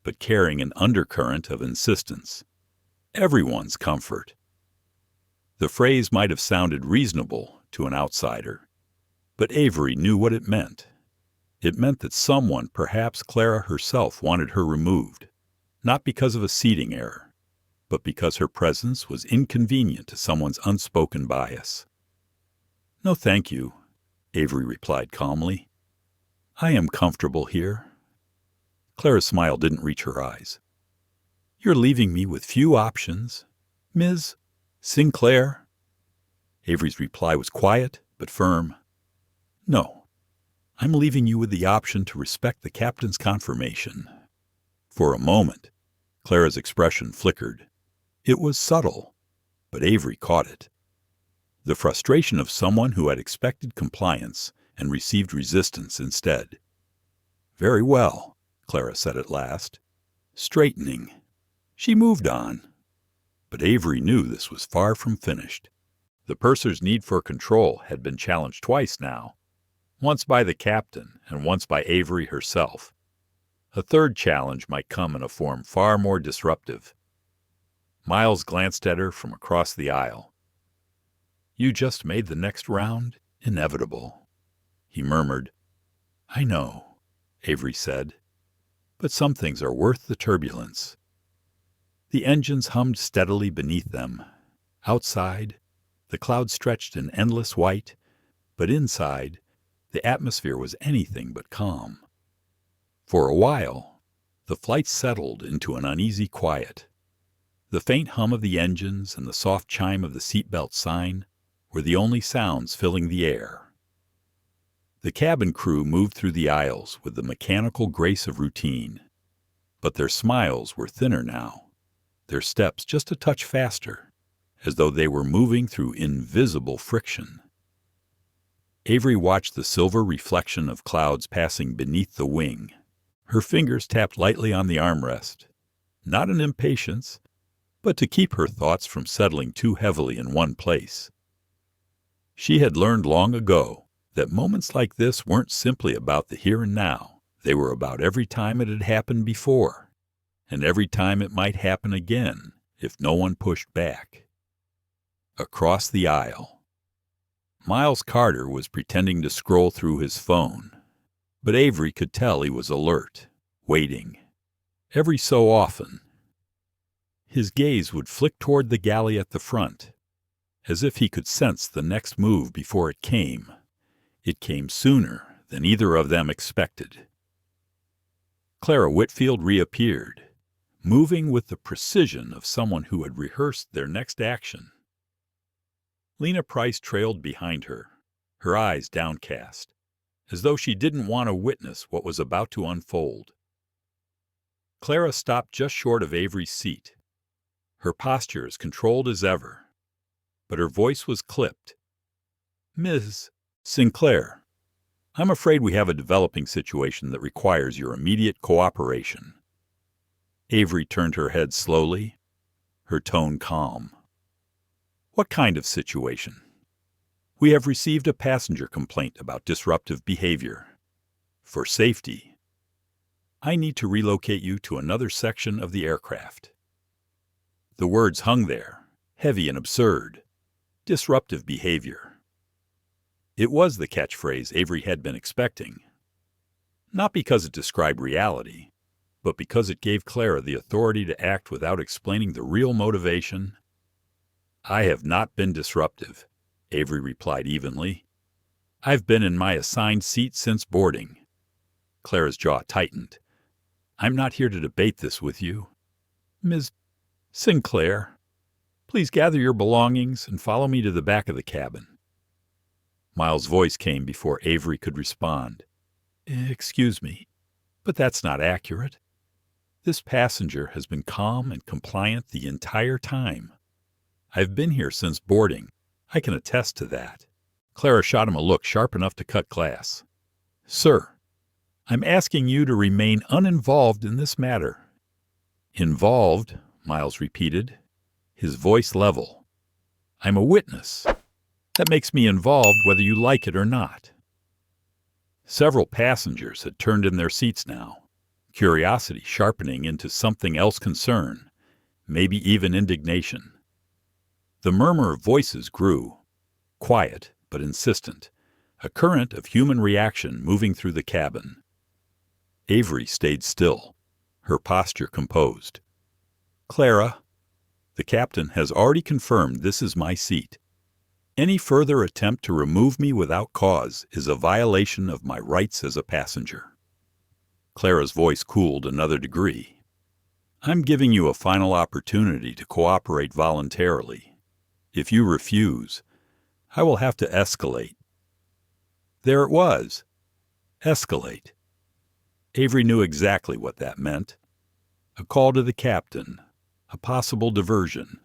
but carrying an undercurrent of insistence. Everyone's comfort. The phrase might have sounded reasonable to an outsider, but Avery knew what it meant. It meant that someone, perhaps Clara herself, wanted her removed, not because of a seating error, but because her presence was inconvenient to someone's unspoken bias. "No, thank you," Avery replied calmly. "I am comfortable here." Clara's smile didn't reach her eyes. "You're leaving me with few options, Ms. Sinclair." Avery's reply was quiet but firm. "No, I'm leaving you with the option to respect the captain's confirmation." For a moment, Clara's expression flickered. It was subtle, but Avery caught it. The frustration of someone who had expected compliance and received resistance instead. "Very well," Clara said at last, straightening. She moved on. But Avery knew this was far from finished. The purser's need for control had been challenged twice now, once by the captain and once by Avery herself. A third challenge might come in a form far more disruptive. Miles glanced at her from across the aisle. "You just made the next round inevitable," he murmured. "I know," Avery said, "but some things are worth the turbulence." The engines hummed steadily beneath them. Outside, the clouds stretched in endless white, but inside, the atmosphere was anything but calm. For a while, the flight settled into an uneasy quiet. The faint hum of the engines and the soft chime of the seatbelt sign were the only sounds filling the air. The cabin crew moved through the aisles with the mechanical grace of routine, but their smiles were thinner now, their steps just a touch faster, as though they were moving through invisible friction. Avery watched the silver reflection of clouds passing beneath the wing. Her fingers tapped lightly on the armrest, not in impatience, but to keep her thoughts from settling too heavily in one place. She had learned long ago that moments like this weren't simply about the here and now. They were about every time it had happened before, and every time it might happen again if no one pushed back. Across the aisle, Miles Carter was pretending to scroll through his phone, but Avery could tell he was alert, waiting. Every so often, his gaze would flick toward the galley at the front, as if he could sense the next move before it came. It came sooner than either of them expected. Clara Whitfield reappeared, moving with the precision of someone who had rehearsed their next action. Lena Price trailed behind her, her eyes downcast, as though she didn't want to witness what was about to unfold. Clara stopped just short of Avery's seat, her posture as controlled as ever, but her voice was clipped. "Ms. Sinclair, I'm afraid we have a developing situation that requires your immediate cooperation." Avery turned her head slowly, her tone calm. "What kind of situation?" "We have received a passenger complaint about disruptive behavior. For safety, I need to relocate you to another section of the aircraft." The words hung there, heavy and absurd. Disruptive behavior. It was the catchphrase Avery had been expecting. Not because it described reality, but because it gave Clara the authority to act without explaining the real motivation. "I have not been disruptive," Avery replied evenly. "I've been in my assigned seat since boarding." Clara's jaw tightened. "I'm not here to debate this with you. Ms. Sinclair, please gather your belongings and follow me to the back of the cabin." Miles' voice came before Avery could respond. "Excuse me, but that's not accurate. This passenger has been calm and compliant the entire time. I've been here since boarding. I can attest to that." Clara shot him a look sharp enough to cut glass. "Sir, I'm asking you to remain uninvolved in this matter." "Involved," Miles repeated, his voice level. "I'm a witness. That makes me involved whether you like it or not." Several passengers had turned in their seats now, curiosity sharpening into something else concern, maybe even indignation. The murmur of voices grew, quiet but insistent, a current of human reaction moving through the cabin. Avery stayed still, her posture composed. "Clara, the captain has already confirmed this is my seat. Any further attempt to remove me without cause is a violation of my rights as a passenger." Clara's voice cooled another degree. "I'm giving you a final opportunity to cooperate voluntarily. If you refuse, I will have to escalate." There it was. Escalate. Avery knew exactly what that meant. A call to the captain, a possible diversion,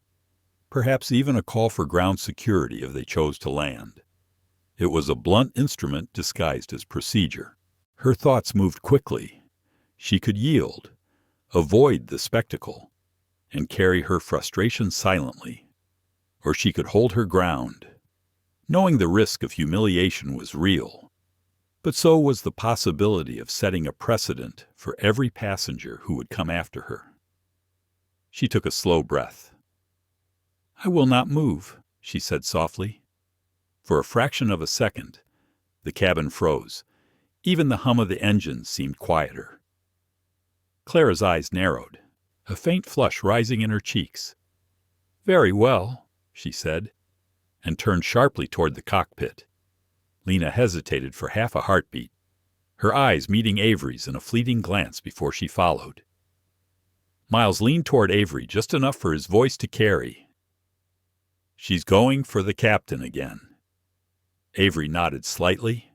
perhaps even a call for ground security if they chose to land. It was a blunt instrument disguised as procedure. Her thoughts moved quickly. She could yield, avoid the spectacle, and carry her frustration silently. Or she could hold her ground, knowing the risk of humiliation was real. But so was the possibility of setting a precedent for every passenger who would come after her. She took a slow breath. "I will not move," she said softly. For a fraction of a second, the cabin froze. Even the hum of the engine seemed quieter. Clara's eyes narrowed, a faint flush rising in her cheeks. "Very well," she said, and turned sharply toward the cockpit. Lena hesitated for half a heartbeat, her eyes meeting Avery's in a fleeting glance before she followed. Miles leaned toward Avery just enough for his voice to carry. "She's going for the captain again." Avery nodded slightly,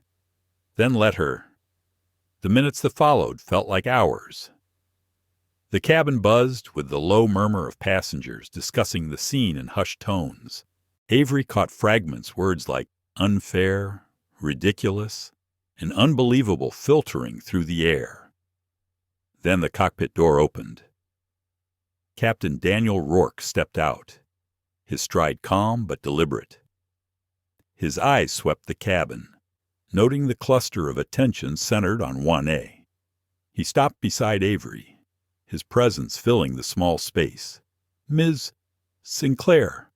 then let her. The minutes that followed felt like hours. The cabin buzzed with the low murmur of passengers discussing the scene in hushed tones. Avery caught fragments, words like unfair, ridiculous, and unbelievable filtering through the air. Then the cockpit door opened. Captain Daniel Rourke stepped out, his stride calm but deliberate. His eyes swept the cabin, noting the cluster of attention centered on 1A. He stopped beside Avery, his presence filling the small space. "Ms. Sinclair,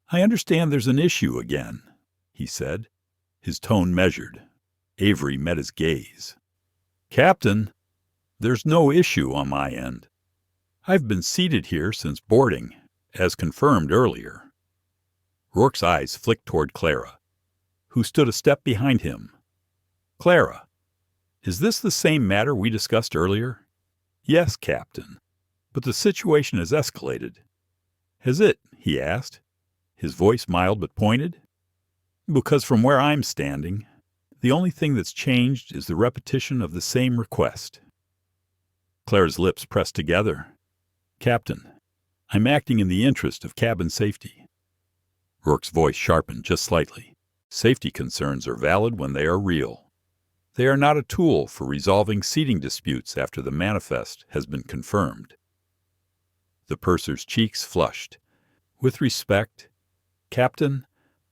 I understand there's an issue again," he said, his tone measured. Avery met his gaze. "Captain, there's no issue on my end. I've been seated here since boarding, as confirmed earlier." Rourke's eyes flicked toward Clara, who stood a step behind him. "Clara, is this the same matter we discussed earlier?" "Yes, Captain, but the situation has escalated." "Has it?" he asked, his voice mild but pointed. "Because from where I'm standing, the only thing that's changed is the repetition of the same request." Clara's lips pressed together. "Captain, I'm acting in the interest of cabin safety." Rourke's voice sharpened just slightly. "Safety concerns are valid when they are real. They are not a tool for resolving seating disputes after the manifest has been confirmed." The purser's cheeks flushed. "With respect, Captain,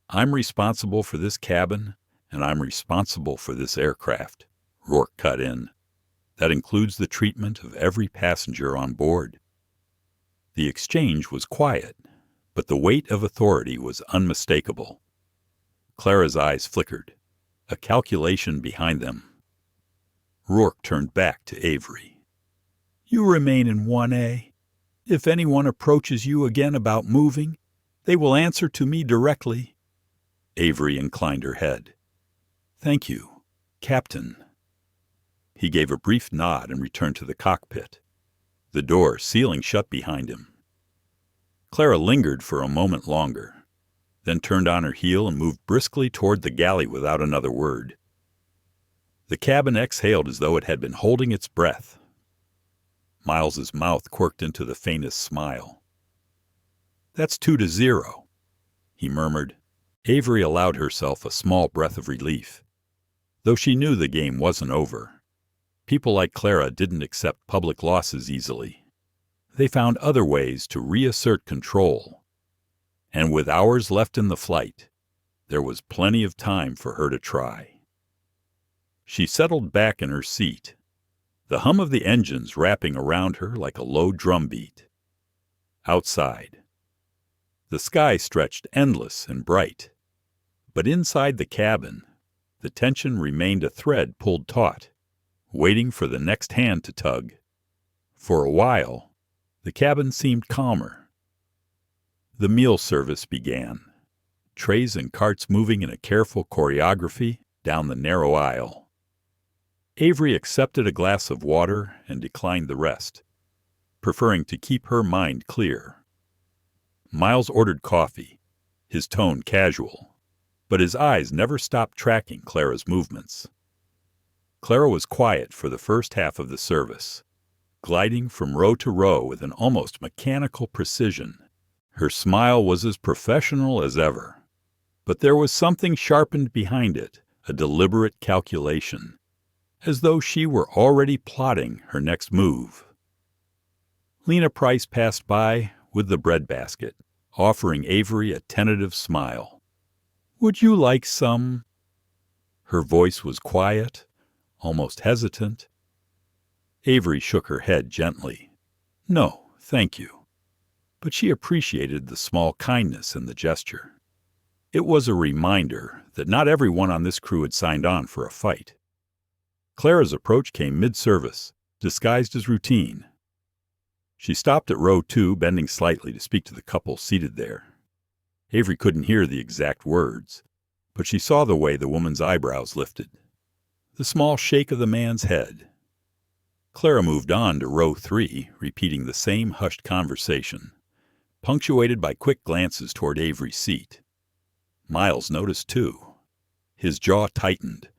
I'm responsible for this cabin, and I'm responsible for this aircraft," Rourke cut in. "That includes the treatment of every passenger on board." The exchange was quiet, but the weight of authority was unmistakable. Clara's eyes flickered, a calculation behind them. Rourke turned back to Avery. "You remain in 1A. If anyone approaches you again about moving, they will answer to me directly." Avery inclined her head. "Thank you, Captain." He gave a brief nod and returned to the cockpit, the door sealing shut behind him. Clara lingered for a moment longer, then turned on her heel and moved briskly toward the galley without another word. The cabin exhaled as though it had been holding its breath. Miles's mouth quirked into the faintest smile. "That's 2-0, he murmured. Avery allowed herself a small breath of relief, though she knew the game wasn't over. People like Clara didn't accept public losses easily. They found other ways to reassert control. And with hours left in the flight, there was plenty of time for her to try. She settled back in her seat, the hum of the engines wrapping around her like a low drumbeat. Outside, the sky stretched endless and bright, but inside the cabin, The tension remained a thread pulled taut, waiting for the next hand to tug. For a while, the cabin seemed calmer. The meal service began, trays and carts moving in a careful choreography down the narrow aisle. Avery accepted a glass of water and declined the rest, preferring to keep her mind clear. Miles ordered coffee, his tone casual, but his eyes never stopped tracking Clara's movements. Clara was quiet for the first half of the service, gliding from row to row with an almost mechanical precision. Her smile was as professional as ever, but there was something sharpened behind it, a deliberate calculation, as though she were already plotting her next move. Lena Price passed by with the breadbasket, offering Avery a tentative smile. "Would you like some?" Her voice was quiet, almost hesitant. Avery shook her head gently. "No, thank you." But she appreciated the small kindness in the gesture. It was a reminder that not everyone on this crew had signed on for a fight. Clara's approach came mid-service, disguised as routine. She stopped at row 2, bending slightly to speak to the couple seated there. Avery couldn't hear the exact words, but she saw the way the woman's eyebrows lifted, the small shake of the man's head. Clara moved on to row 3, repeating the same hushed conversation, punctuated by quick glances toward Avery's seat. Miles noticed, too. His jaw tightened.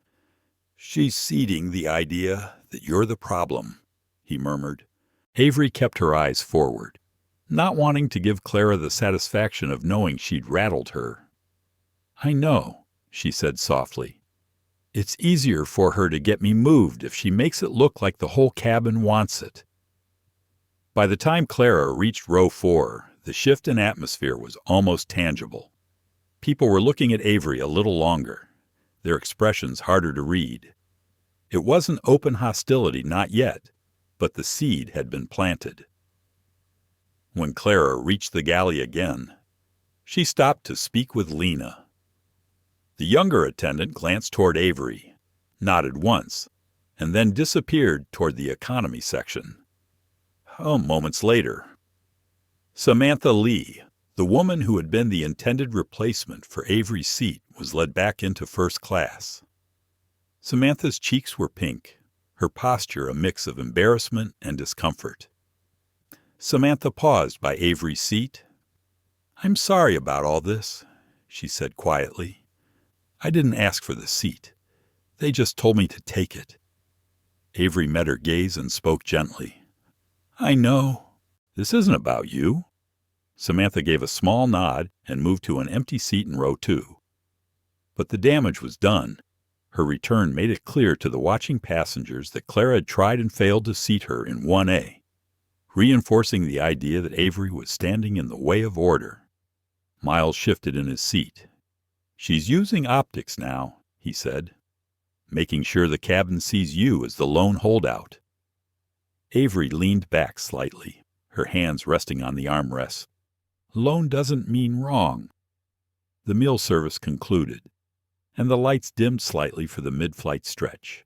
"She's seeding the idea that you're the problem," he murmured. Avery kept her eyes forward, not wanting to give Clara the satisfaction of knowing she'd rattled her. "I know," she said softly. "It's easier for her to get me moved if she makes it look like the whole cabin wants it." By the time Clara reached row 4, the shift in atmosphere was almost tangible. People were looking at Avery a little longer, their expressions harder to read. It wasn't open hostility, not yet, but the seed had been planted. When Clara reached the galley again, she stopped to speak with Lena. The younger attendant glanced toward Avery, nodded once, and then disappeared toward the economy section. Moments later, Samantha Lee, the woman who had been the intended replacement for Avery's seat, was led back into first class. Samantha's cheeks were pink, her posture a mix of embarrassment and discomfort. Samantha paused by Avery's seat. "I'm sorry about all this," she said quietly. "I didn't ask for the seat. They just told me to take it." Avery met her gaze and spoke gently. "I know. This isn't about you." Samantha gave a small nod and moved to an empty seat in row 2. But the damage was done. Her return made it clear to the watching passengers that Clara had tried and failed to seat her in 1A, reinforcing the idea that Avery was standing in the way of order. Miles shifted in his seat. "She's using optics now," he said, "making sure the cabin sees you as the lone holdout." Avery leaned back slightly, her hands resting on the armrests. "Lone doesn't mean wrong." The meal service concluded, and the lights dimmed slightly for the mid-flight stretch.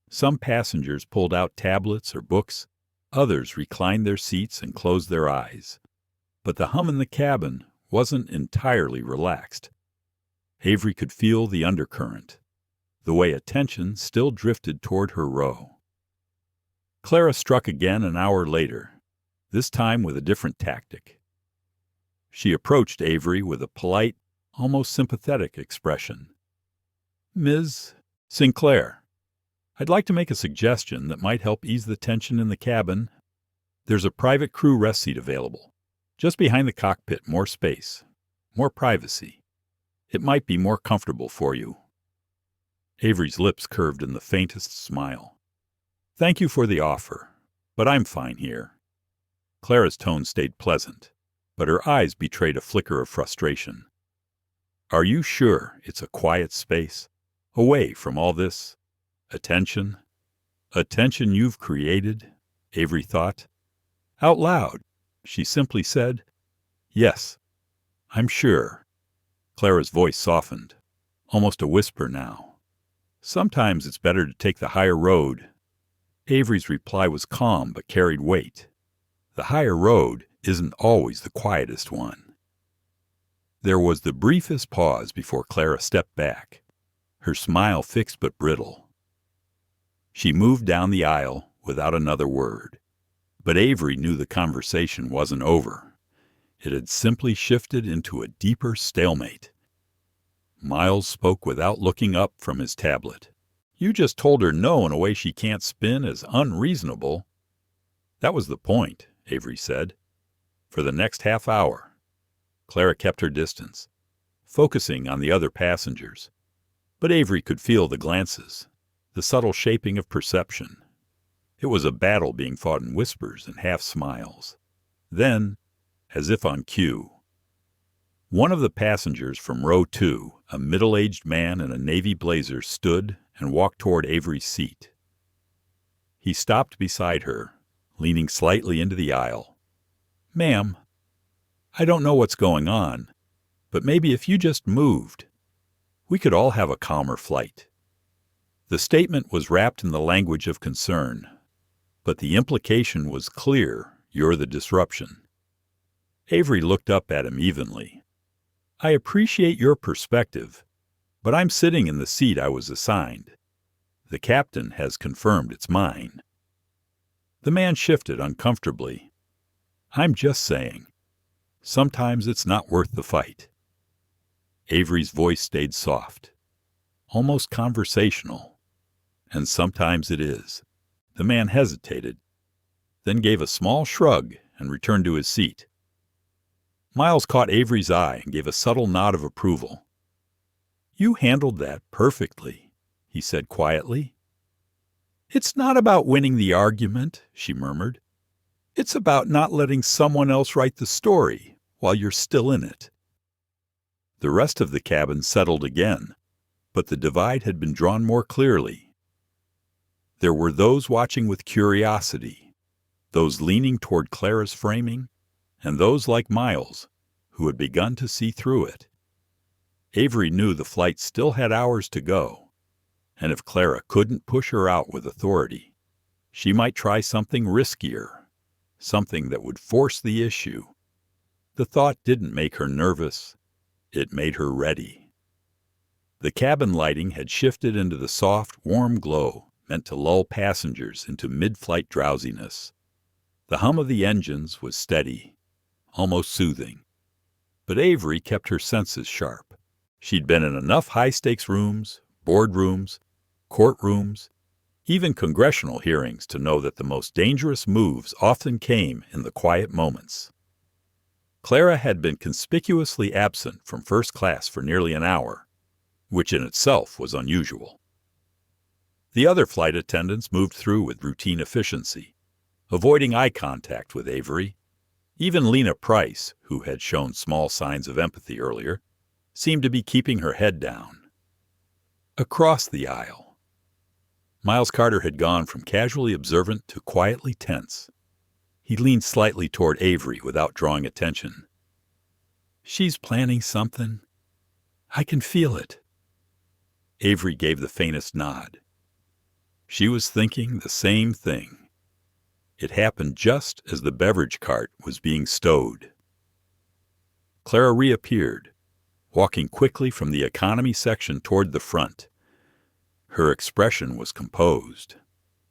Some passengers pulled out tablets or books, others reclined their seats and closed their eyes. But the hum in the cabin wasn't entirely relaxed. Avery could feel the undercurrent, the way attention still drifted toward her row. Clara struck again an hour later, this time with a different tactic. She approached Avery with a polite, almost sympathetic expression. "Ms. Sinclair, I'd like to make a suggestion that might help ease the tension in the cabin. There's a private crew rest seat available. Just behind the cockpit, more space, more privacy. It might be more comfortable for you." Avery's lips curved in the faintest smile. "Thank you for the offer, but I'm fine here." Clara's tone stayed pleasant, but her eyes betrayed a flicker of frustration. "Are you sure it's a quiet space, away from all this attention? Attention you've created," Avery thought. Out loud, she simply said, "Yes, I'm sure." Clara's voice softened, almost a whisper now. Sometimes it's better to take the higher road. Avery's reply was calm but carried weight. The higher road isn't always the quietest one. There was the briefest pause before Clara stepped back, her smile fixed but brittle. She moved down the aisle without another word, but Avery knew the conversation wasn't over. It had simply shifted into a deeper stalemate. Miles spoke without looking up from his tablet. "You just told her no in a way she can't spin as unreasonable." "That was the point," Avery said. For the next half hour, Clara kept her distance, focusing on the other passengers. But Avery could feel the glances, the subtle shaping of perception. It was a battle being fought in whispers and half smiles. Then, as if on cue, one of the passengers from row 2, a middle-aged man in a navy blazer, stood and walked toward Avery's seat. He stopped beside her, leaning slightly into the aisle. "Ma'am, I don't know what's going on, but maybe if you just moved, we could all have a calmer flight." The statement was wrapped in the language of concern, but the implication was clear: you're the disruption. Avery looked up at him evenly. "I appreciate your perspective, but I'm sitting in the seat I was assigned. The captain has confirmed it's mine." The man shifted uncomfortably. "I'm just saying, sometimes it's not worth the fight." Avery's voice stayed soft, almost conversational. "And sometimes it is." The man hesitated, then gave a small shrug and returned to his seat. Miles caught Avery's eye and gave a subtle nod of approval. "You handled that perfectly," he said quietly. "It's not about winning the argument," she murmured. "It's about not letting someone else write the story while you're still in it." The rest of the cabin settled again, but the divide had been drawn more clearly. There were those watching with curiosity, those leaning toward Clara's framing, and those like Miles, who had begun to see through it. Avery knew the flight still had hours to go, and if Clara couldn't push her out with authority, she might try something riskier, something that would force the issue. The thought didn't make her nervous, it made her ready. The cabin lighting had shifted into the soft, warm glow meant to lull passengers into mid-flight drowsiness. The hum of the engines was steady, almost soothing. But Avery kept her senses sharp. She'd been in enough high-stakes rooms, boardrooms, courtrooms, even congressional hearings to know that the most dangerous moves often came in the quiet moments. Clara had been conspicuously absent from first class for nearly an hour, which in itself was unusual. The other flight attendants moved through with routine efficiency, avoiding eye contact with Avery. Even Lena Price, who had shown small signs of empathy earlier, seemed to be keeping her head down. Across the aisle, Miles Carter had gone from casually observant to quietly tense. He leaned slightly toward Avery without drawing attention. "She's planning something. I can feel it." Avery gave the faintest nod. She was thinking the same thing. It happened just as the beverage cart was being stowed. Clara reappeared, walking quickly from the economy section toward the front. Her expression was composed,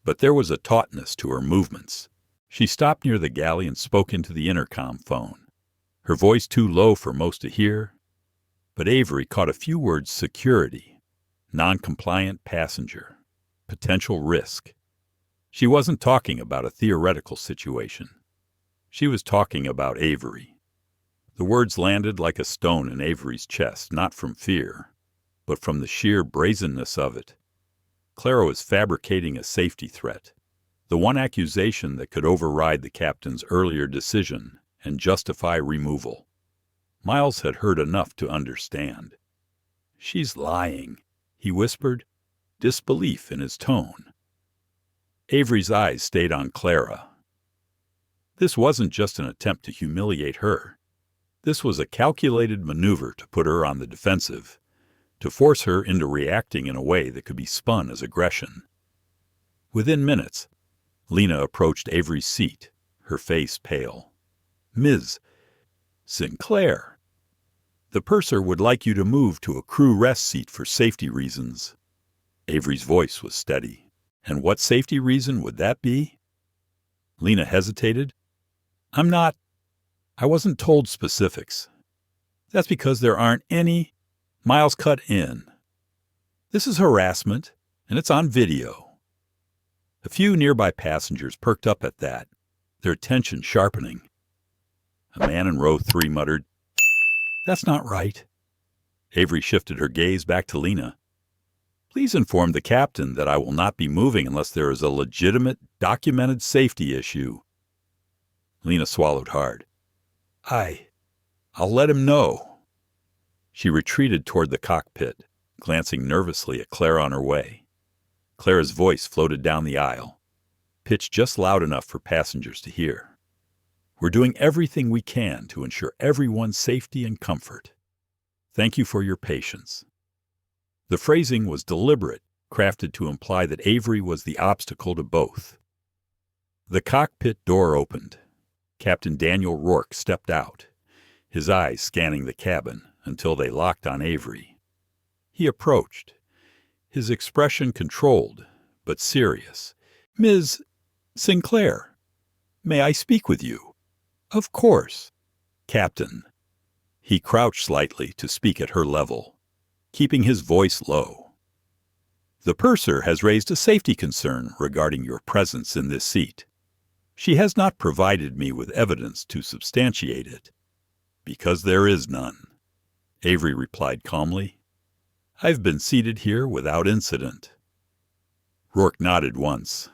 but there was a tautness to her movements. She stopped near the galley and spoke into the intercom phone, her voice too low for most to hear, but Avery caught a few words: security, non-compliant passenger, potential risk. She wasn't talking about a theoretical situation. She was talking about Avery. The words landed like a stone in Avery's chest, not from fear, but from the sheer brazenness of it. Clara was fabricating a safety threat, the one accusation that could override the captain's earlier decision and justify removal. Miles had heard enough to understand. "She's lying," he whispered, disbelief in his tone. Avery's eyes stayed on Clara. This wasn't just an attempt to humiliate her. This was a calculated maneuver to put her on the defensive, to force her into reacting in a way that could be spun as aggression. Within minutes, Lena approached Avery's seat, her face pale. "Ms. Sinclair, the purser would like you to move to a crew rest seat for safety reasons." Avery's voice was steady. "And what safety reason would that be?" Lena hesitated. I wasn't told specifics. That's because there aren't any. Miles cut in. This is harassment, and it's on video." A few nearby passengers perked up at that, their attention sharpening. A man in row 3 muttered, "That's not right." Avery shifted her gaze back to Lena. "Please inform the captain that I will not be moving unless there is a legitimate, documented safety issue." Lena swallowed hard. I'll let him know." She retreated toward the cockpit, glancing nervously at Claire on her way. Clara's voice floated down the aisle, pitched just loud enough for passengers to hear. "We're doing everything we can to ensure everyone's safety and comfort. Thank you for your patience." The phrasing was deliberate, crafted to imply that Avery was the obstacle to both. The cockpit door opened. Captain Daniel Rourke stepped out, his eyes scanning the cabin until they locked on Avery. He approached, his expression controlled but serious. "Ms. Sinclair, may I speak with you?" "Of course, Captain." He crouched slightly to speak at her level, keeping his voice low. "The purser has raised a safety concern regarding your presence in this seat. She has not provided me with evidence to substantiate it, because there is none," Avery replied calmly. "I've been seated here without incident." Rourke nodded once.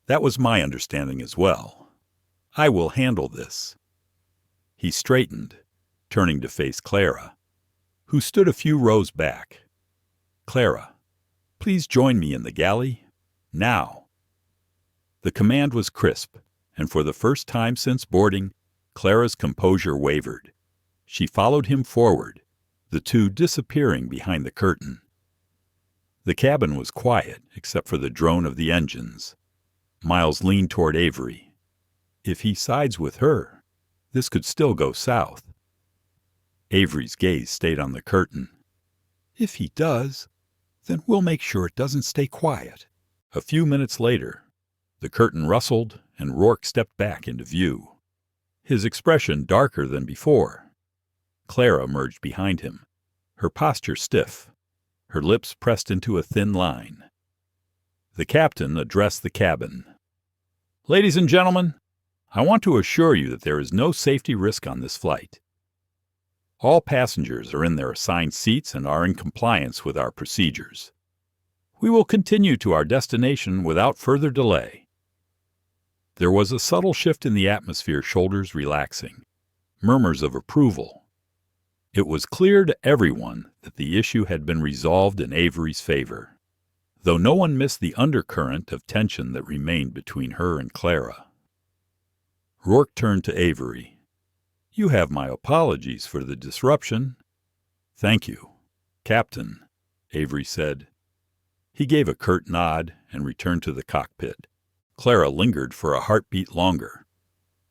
"That was my understanding as well. I will handle this." He straightened, turning to face Clara, who stood a few rows back. "Clara, please join me in the galley, now." The command was crisp, and for the first time since boarding, Clara's composure wavered. She followed him forward, the two disappearing behind the curtain. The cabin was quiet except for the drone of the engines. Miles leaned toward Avery. If he sides with her, this could still go south. Avery's gaze stayed on the curtain. "If he does, then we'll make sure it doesn't stay quiet." A few minutes later, the curtain rustled and Rourke stepped back into view, his expression darker than before. Clara emerged behind him, her posture stiff, her lips pressed into a thin line. The captain addressed the cabin. "Ladies and gentlemen, I want to assure you that there is no safety risk on this flight. All passengers are in their assigned seats and are in compliance with our procedures. We will continue to our destination without further delay." There was a subtle shift in the atmosphere, shoulders relaxing, murmurs of approval. It was clear to everyone that the issue had been resolved in Avery's favor, though no one missed the undercurrent of tension that remained between her and Clara. Rourke turned to Avery. "You have my apologies for the disruption." "Thank you, Captain," Avery said. He gave a curt nod and returned to the cockpit. Clara lingered for a heartbeat longer,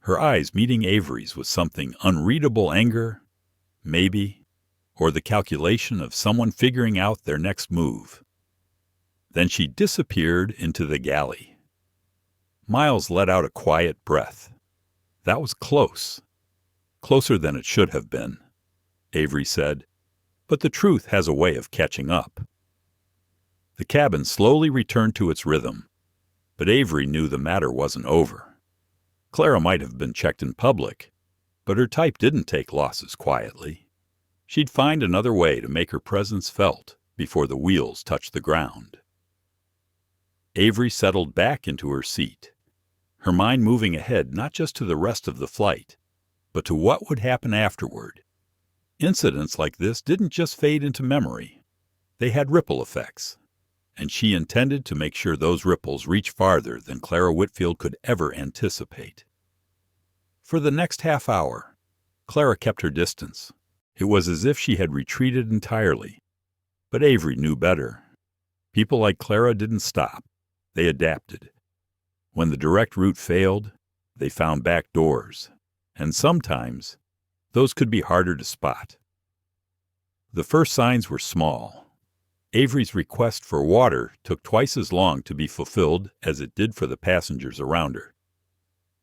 her eyes meeting Avery's with something unreadable anger, maybe, or the calculation of someone figuring out their next move. Then she disappeared into the galley. Miles let out a quiet breath. That was close. Closer than it should have been, Avery said, but the truth has a way of catching up. The cabin slowly returned to its rhythm, but Avery knew the matter wasn't over. Clara might have been checked in public, but her type didn't take losses quietly. She'd find another way to make her presence felt before the wheels touched the ground. Avery settled back into her seat, her mind moving ahead not just to the rest of the flight, but to what would happen afterward. Incidents like this didn't just fade into memory. They had ripple effects, and she intended to make sure those ripples reached farther than Clara Whitfield could ever anticipate. For the next half hour, Clara kept her distance. It was as if she had retreated entirely, But Avery knew better. People like Clara didn't stop. They adapted. When the direct route failed, they found back doors. And sometimes, those could be harder to spot. The first signs were small. Avery's request for water took twice as long to be fulfilled as it did for the passengers around her.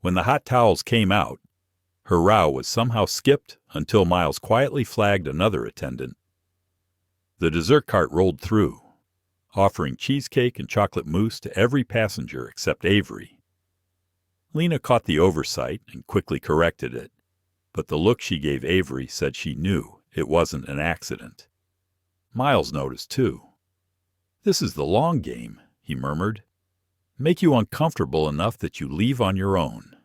When the hot towels came out, her row was somehow skipped until Miles quietly flagged another attendant. The dessert cart rolled through, offering cheesecake and chocolate mousse to every passenger except Avery. Lena caught the oversight and quickly corrected it, but the look she gave Avery said she knew it wasn't an accident. Miles noticed, too. "This is the long game," he murmured. "Make you uncomfortable enough that you leave on your own."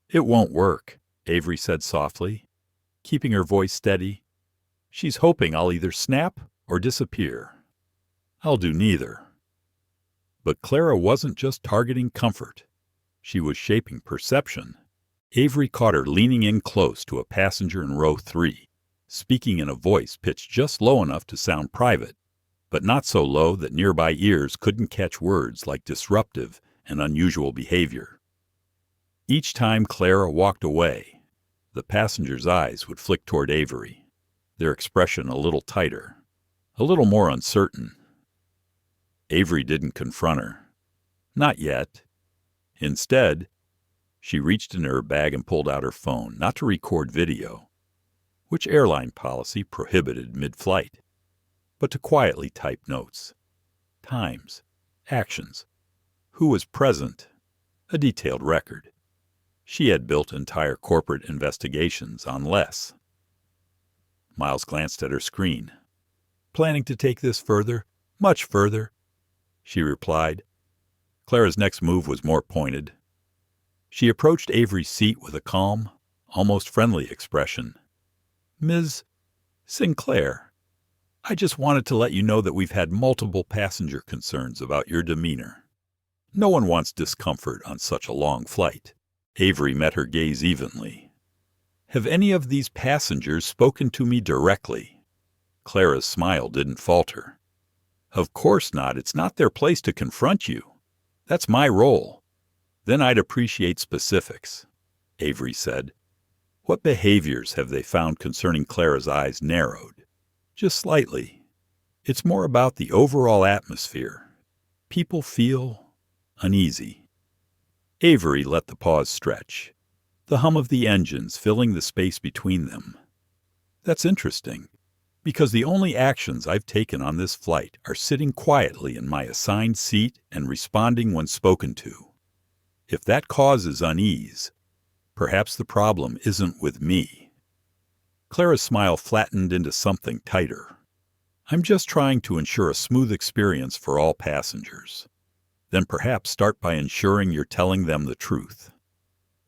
"It won't work," Avery said softly, keeping her voice steady. "She's hoping I'll either snap or disappear. I'll do neither." But Clara wasn't just targeting comfort. She was shaping perception. Avery caught her leaning in close to a passenger in row 3, speaking in a voice pitched just low enough to sound private, but not so low that nearby ears couldn't catch words like disruptive and unusual behavior. Each time Clara walked away, the passenger's eyes would flick toward Avery, their expression a little tighter, a little more uncertain. Avery didn't confront her. Not yet. Instead, she reached into her bag and pulled out her phone, not to record video, which airline policy prohibited mid-flight, but to quietly type notes. Times, actions, who was present, a detailed record. She had built entire corporate investigations on less. Miles glanced at her screen. "Planning to take this further? Much further," she replied. Clara's next move was more pointed. She approached Avery's seat with a calm, almost friendly expression. "Ms. Sinclair, I just wanted to let you know that we've had multiple passenger concerns about your demeanor. No one wants discomfort on such a long flight." Avery met her gaze evenly. "Have any of these passengers spoken to me directly?" Clara's smile didn't falter. "Of course not. It's not their place to confront you. That's my role. Then I'd appreciate specifics," Avery said. "What behaviors have they found concerning Clara's eyes narrowed? Just slightly. It's more about the overall atmosphere. People feel uneasy." Avery let the pause stretch, the hum of the engines filling the space between them. "That's interesting, because the only actions I've taken on this flight are sitting quietly in my assigned seat and responding when spoken to. If that causes unease, perhaps the problem isn't with me." Clara's smile flattened into something tighter. "I'm just trying to ensure a smooth experience for all passengers. Then perhaps start by ensuring you're telling them the truth,"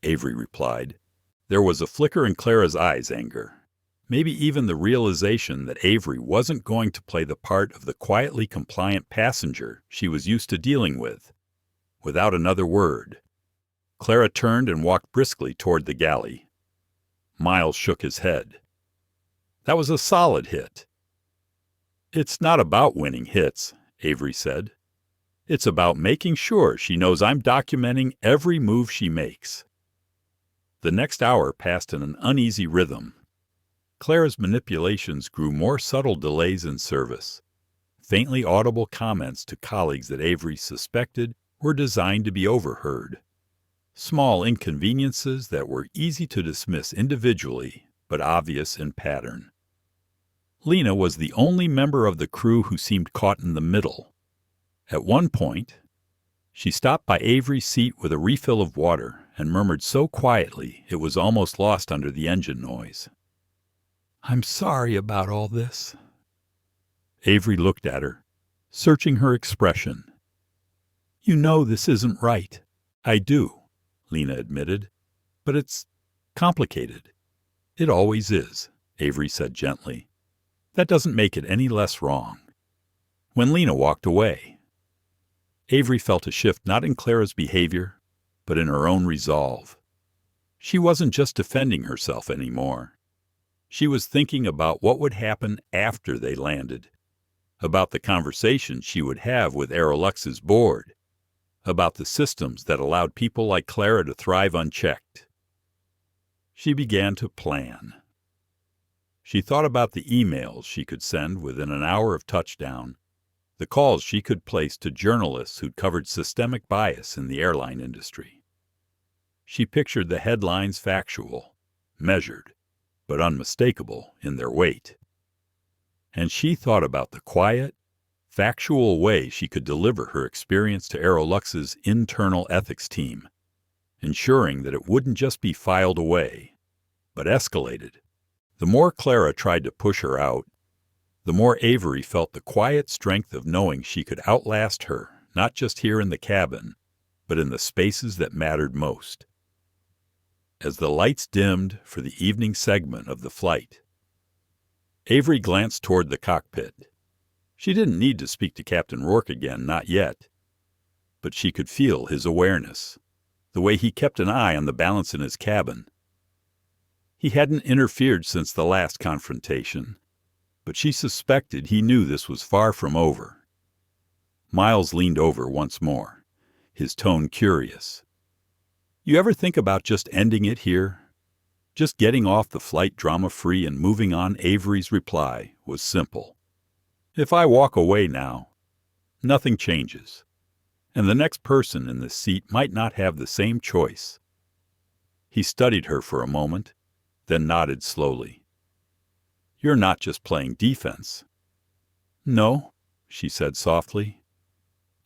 Avery replied. There was a flicker in Clara's eyes, anger. Maybe even the realization that Avery wasn't going to play the part of the quietly compliant passenger she was used to dealing with. Without another word, Clara turned and walked briskly toward the galley. Miles shook his head. "That was a solid hit." "It's not about winning hits," Avery said. "It's about making sure she knows I'm documenting every move she makes." The next hour passed in an uneasy rhythm. Clara's manipulations grew more subtle delays in service, faintly audible comments to colleagues that Avery suspected were designed to be overheard, small inconveniences that were easy to dismiss individually but obvious in pattern. Lena was the only member of the crew who seemed caught in the middle. At one point, she stopped by Avery's seat with a refill of water and murmured so quietly it was almost lost under the engine noise. "I'm sorry about all this." Avery looked at her, searching her expression. "You know this isn't right." "I do," Lena admitted, "but it's complicated." "It always is," Avery said gently. "That doesn't make it any less wrong." When Lena walked away, Avery felt a shift not in Clara's behavior, but in her own resolve. She wasn't just defending herself anymore. She was thinking about what would happen after they landed, about the conversation she would have with Aeroluxe's board, about the systems that allowed people like Clara to thrive unchecked. She began to plan. She thought about the emails she could send within an hour of touchdown, the calls she could place to journalists who'd covered systemic bias in the airline industry. She pictured the headlines factual, measured, but unmistakable in their weight. And she thought about the quiet, factual way she could deliver her experience to Aeroluxe's internal ethics team, ensuring that it wouldn't just be filed away, but escalated. The more Clara tried to push her out, the more Avery felt the quiet strength of knowing she could outlast her, not just here in the cabin, but in the spaces that mattered most. As the lights dimmed for the evening segment of the flight, Avery glanced toward the cockpit. She didn't need to speak to Captain Rourke again, not yet. But she could feel his awareness, the way he kept an eye on the balance in his cabin. He hadn't interfered since the last confrontation, but she suspected he knew this was far from over. Miles leaned over once more, his tone curious. "You ever think about just ending it here? Just getting off the flight drama-free and moving on?" Avery's reply was simple. "If I walk away now, nothing changes, and the next person in this seat might not have the same choice." He studied her for a moment, then nodded slowly. "You're not just playing defense." "No," she said softly.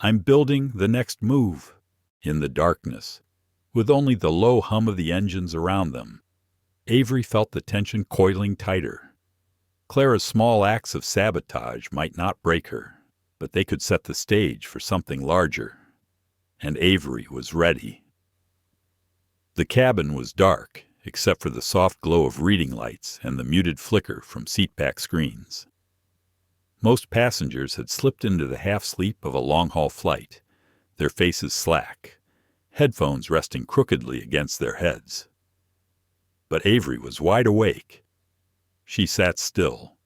"I'm building the next move." In the darkness, with only the low hum of the engines around them, Avery felt the tension coiling tighter. Clara's small acts of sabotage might not break her, but they could set the stage for something larger. And Avery was ready. The cabin was dark, except for the soft glow of reading lights and the muted flicker from seatback screens. Most passengers had slipped into the half-sleep of a long-haul flight, their faces slack, headphones resting crookedly against their heads. But Avery was wide awake. She sat still,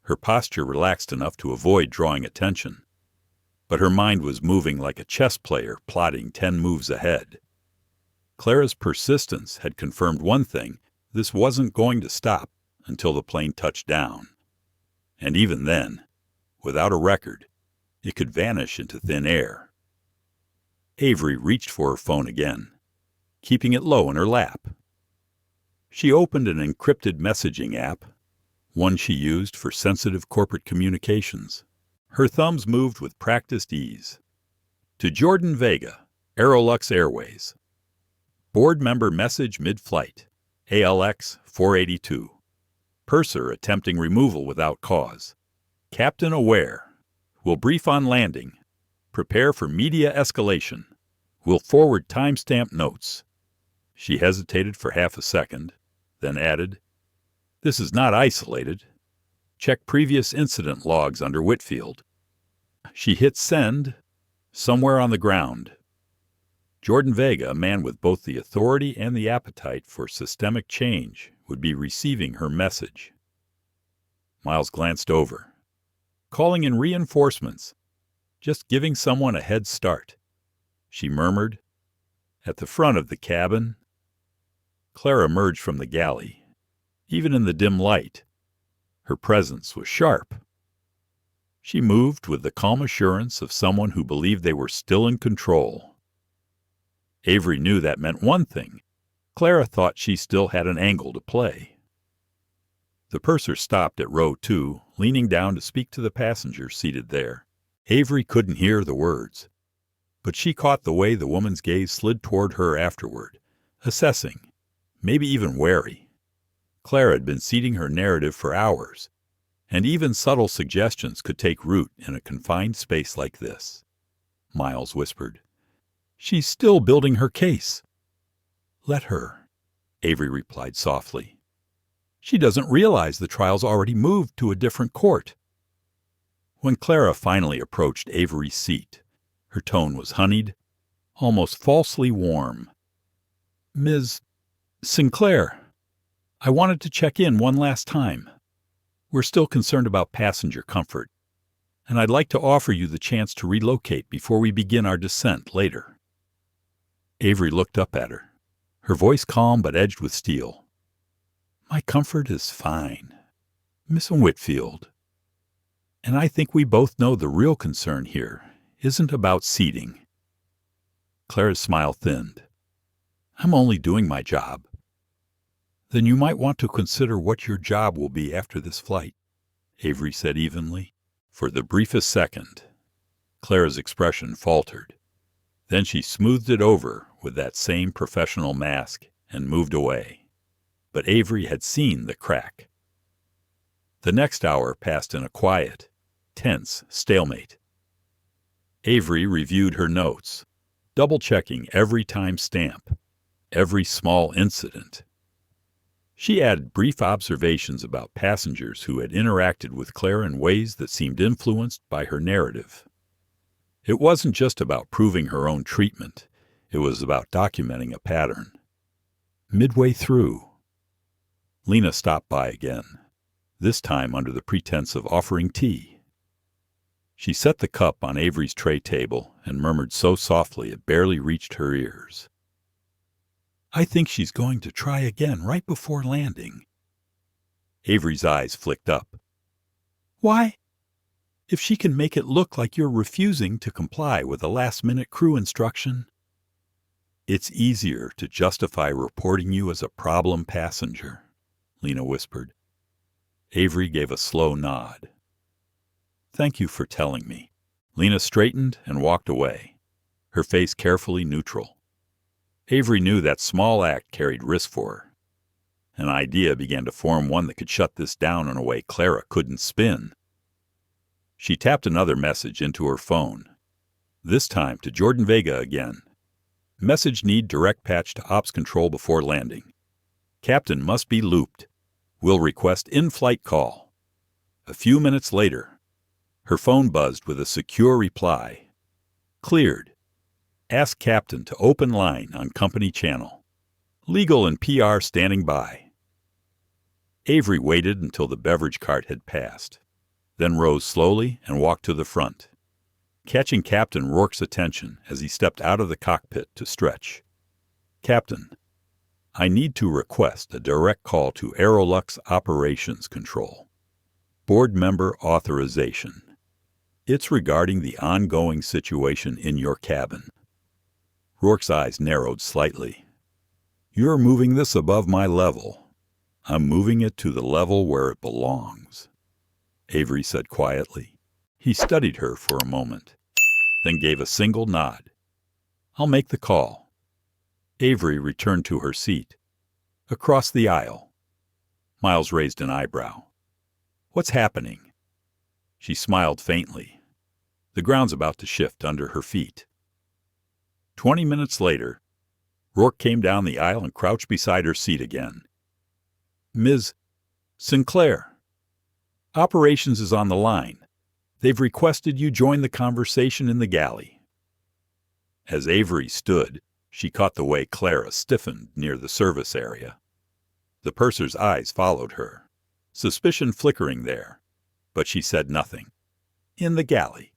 her posture relaxed enough to avoid drawing attention, but her mind was moving like a chess player plotting 10 moves ahead. Clara's persistence had confirmed one thing: this wasn't going to stop until the plane touched down. And even then, without a record, it could vanish into thin air. Avery reached for her phone again, keeping it low in her lap. She opened an encrypted messaging app, one she used for sensitive corporate communications. Her thumbs moved with practiced ease. To Jordan Vega, Aeroluxe Airways. Board member message mid-flight, ALX 482. Purser attempting removal without cause. Captain aware. Will brief on landing. Prepare for media escalation. Will forward timestamp notes. She hesitated for half a second, then added, "This is not isolated. Check previous incident logs under Whitfield." She hit send, somewhere on the ground. Jordan Vega, a man with both the authority and the appetite for systemic change, would be receiving her message. Miles glanced over. "Calling in reinforcements. Just giving someone a head start," she murmured. At the front of the cabin, Clara emerged from the galley. Even in the dim light, her presence was sharp. She moved with the calm assurance of someone who believed they were still in control. Avery knew that meant one thing. Clara thought she still had an angle to play. The purser stopped at row 2, leaning down to speak to the passenger seated there. Avery couldn't hear the words, but she caught the way the woman's gaze slid toward her afterward, assessing, maybe even wary. Clara had been seeding her narrative for hours, and even subtle suggestions could take root in a confined space like this. Miles whispered, "She's still building her case." "Let her," Avery replied softly. "She doesn't realize the trial's already moved to a different court." When Clara finally approached Avery's seat, her tone was honeyed, almost falsely warm. "Ms. Sinclair, I wanted to check in one last time. We're still concerned about passenger comfort. and I'd like to offer you the chance to relocate before we begin our descent later." Avery looked up at her, her voice calm but edged with steel. "My comfort is fine, Miss Whitfield. And I think we both know the real concern here isn't about seating." Clara's smile thinned. "I'm only doing my job." "Then you might want to consider what your job will be after this flight," Avery said evenly. For the briefest second, Clara's expression faltered. Then she smoothed it over with that same professional mask and moved away. But Avery had seen the crack. The next hour passed in a quiet, tense stalemate. Avery reviewed her notes, double-checking every timestamp, every small incident. She added brief observations about passengers who had interacted with Clara in ways that seemed influenced by her narrative. It wasn't just about proving her own treatment. It was about documenting a pattern. Midway through, Lena stopped by again, this time under the pretense of offering tea. She set the cup on Avery's tray table and murmured so softly it barely reached her ears. "I think she's going to try again right before landing." Avery's eyes flicked up. "Why? If she can make it look like you're refusing to comply with a last-minute crew instruction." "It's easier to justify reporting you as a problem passenger," Lena whispered. Avery gave a slow nod. "Thank you for telling me." Lena straightened and walked away, her face carefully neutral. Avery knew that small act carried risk for her. An idea began to form, one that could shut this down in a way Clara couldn't spin. She tapped another message into her phone, this time to Jordan Vega again. "Message need direct patch to ops control before landing. Captain must be looped. Will request in-flight call." A few minutes later, her phone buzzed with a secure reply. "Cleared. Ask Captain to open line on company channel. Legal and PR standing by." Avery waited until the beverage cart had passed, then rose slowly and walked to the front, catching Captain Rourke's attention as he stepped out of the cockpit to stretch. "Captain, I need to request a direct call to Aeroluxe Operations Control. Board member authorization. It's regarding the ongoing situation in your cabin." Rourke's eyes narrowed slightly. "You're moving this above my level. I'm moving it to the level where it belongs," Avery said quietly. He studied her for a moment, then gave a single nod. "I'll make the call." Avery returned to her seat. Across the aisle, Miles raised an eyebrow. "What's happening?" She smiled faintly. The ground's about to shift under her feet. 20 minutes later, Rourke came down the aisle and crouched beside her seat again. "Ms. Sinclair, operations is on the line. They've requested you join the conversation in the galley." As Avery stood, she caught the way Clara stiffened near the service area. The purser's eyes followed her, suspicion flickering there, but she said nothing. "In the galley."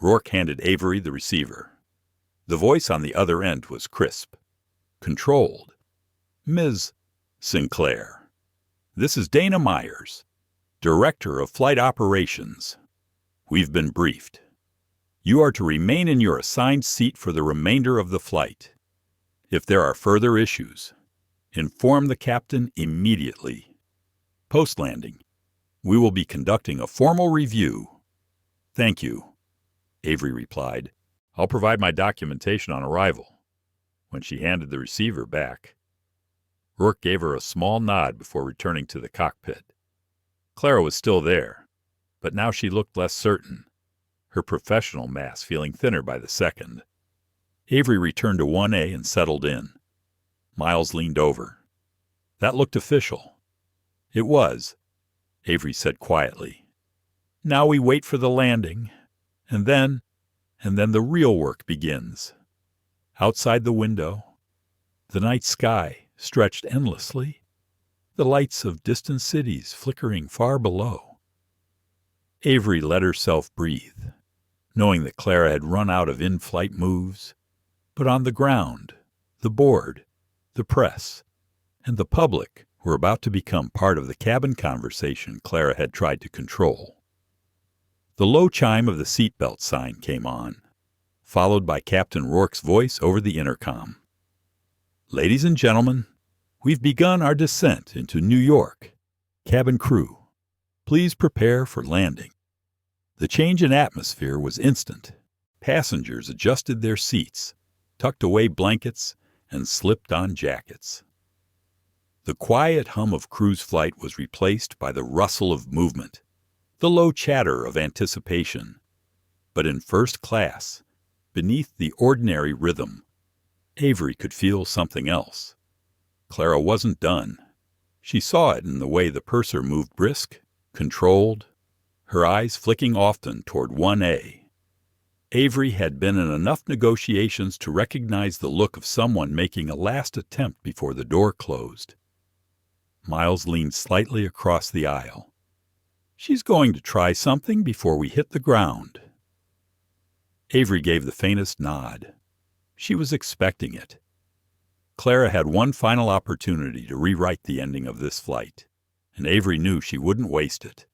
Rourke handed Avery the receiver. The voice on the other end was crisp, controlled. "Ms. Sinclair, this is Dana Myers, Director of Flight Operations. We've been briefed. You are to remain in your assigned seat for the remainder of the flight. If there are further issues, inform the captain immediately. Post-landing, we will be conducting a formal review." "Thank you," Avery replied. "I'll provide my documentation on arrival." When she handed the receiver back, Rourke gave her a small nod before returning to the cockpit. Clara was still there, but now she looked less certain, her professional mask feeling thinner by the second. Avery returned to 1A and settled in. Miles leaned over. "That looked official." "It was," Avery said quietly. "Now we wait for the landing, and then the real work begins." Outside the window, the night sky stretched endlessly, the lights of distant cities flickering far below. Avery let herself breathe, knowing that Clara had run out of in-flight moves. But on the ground, the board, the press, and the public were about to become part of the cabin conversation Clara had tried to control. The low chime of the seatbelt sign came on, followed by Captain Rourke's voice over the intercom. "Ladies and gentlemen, we've begun our descent into New York. Cabin crew, please prepare for landing." The change in atmosphere was instant. Passengers adjusted their seats, tucked away blankets, and slipped on jackets. The quiet hum of cruise flight was replaced by the rustle of movement, the low chatter of anticipation. But in first class, beneath the ordinary rhythm, Avery could feel something else. Clara wasn't done. She saw it in the way the purser moved brisk, controlled, her eyes flicking often toward 1A. Avery had been in enough negotiations to recognize the look of someone making a last attempt before the door closed. Miles leaned slightly across the aisle. "She's going to try something before we hit the ground." Avery gave the faintest nod. She was expecting it. Clara had one final opportunity to rewrite the ending of this flight, and Avery knew she wouldn't waste it.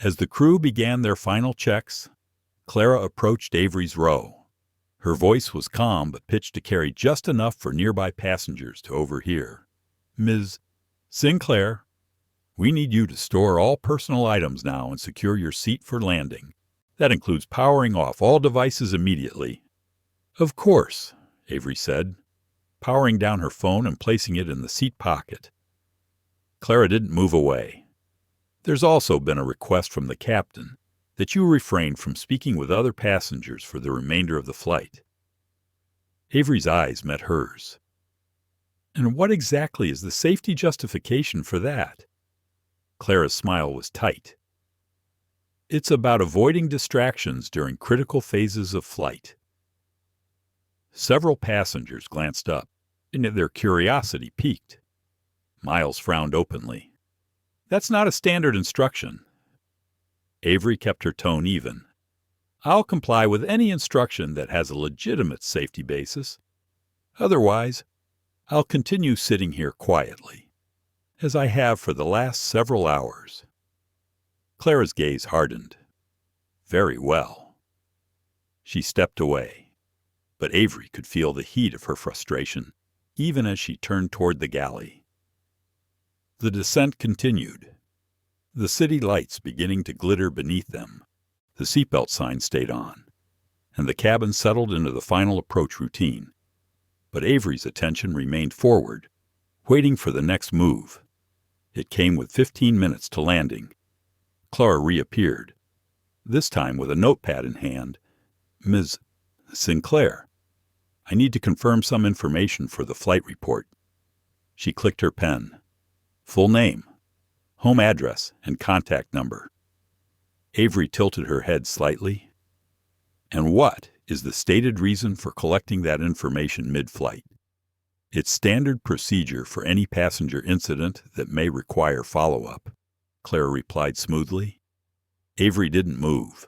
As the crew began their final checks, Clara approached Avery's row. Her voice was calm but pitched to carry just enough for nearby passengers to overhear. "Ms. Sinclair, we need you to store all personal items now and secure your seat for landing. That includes powering off all devices immediately." "Of course," Avery said, powering down her phone and placing it in the seat pocket. Clara didn't move away. "There's also been a request from the captain that you refrain from speaking with other passengers for the remainder of the flight." Avery's eyes met hers. "And what exactly is the safety justification for that?" Clara's smile was tight. "It's about avoiding distractions during critical phases of flight." Several passengers glanced up, and their curiosity piqued. Miles frowned openly. "That's not a standard instruction." Avery kept her tone even. "I'll comply with any instruction that has a legitimate safety basis. Otherwise, I'll continue sitting here quietly, as I have for the last several hours." Clara's gaze hardened. "Very well." She stepped away, but Avery could feel the heat of her frustration, even as she turned toward the galley. The descent continued, the city lights beginning to glitter beneath them. The seatbelt sign stayed on, and the cabin settled into the final approach routine. But Avery's attention remained forward, waiting for the next move. It came with 15 minutes to landing. Clara reappeared, this time with a notepad in hand. "Ms. Sinclair, I need to confirm some information for the flight report." She clicked her pen. "Full name, home address, and contact number." Avery tilted her head slightly. "And what is the stated reason for collecting that information mid-flight?" "It's standard procedure for any passenger incident that may require follow-up," Clara replied smoothly. Avery didn't move.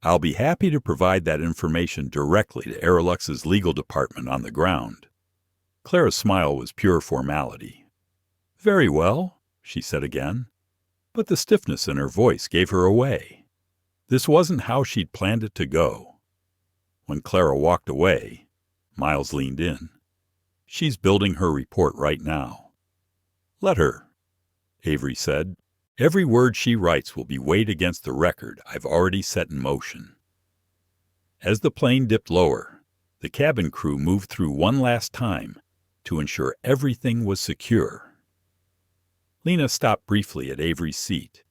"I'll be happy to provide that information directly to Aeroluxe's legal department on the ground." Clara's smile was pure formality. "Very well," she said again, but the stiffness in her voice gave her away. This wasn't how she'd planned it to go. When Clara walked away, Miles leaned in. "She's building her report right now." "Let her," Avery said. "Every word she writes will be weighed against the record I've already set in motion." As the plane dipped lower, the cabin crew moved through one last time to ensure everything was secure. Lena stopped briefly at Avery's seat,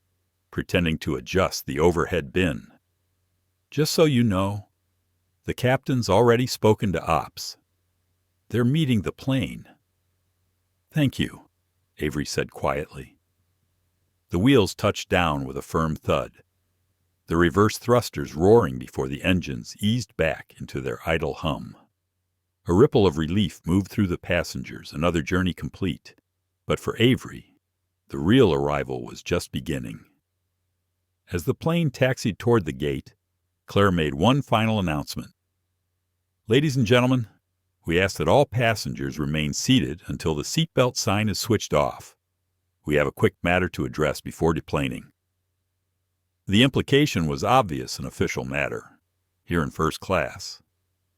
pretending to adjust the overhead bin. "Just so you know, the captain's already spoken to Ops. They're meeting the plane." "Thank you," Avery said quietly. The wheels touched down with a firm thud, the reverse thrusters roaring before the engines eased back into their idle hum. A ripple of relief moved through the passengers, another journey complete. But for Avery, the real arrival was just beginning. As the plane taxied toward the gate, Claire made one final announcement. Ladies and gentlemen, we ask that all passengers remain seated until the seatbelt sign is switched off. We have a quick matter to address before deplaning. The implication was obvious, an official matter. Here in first class,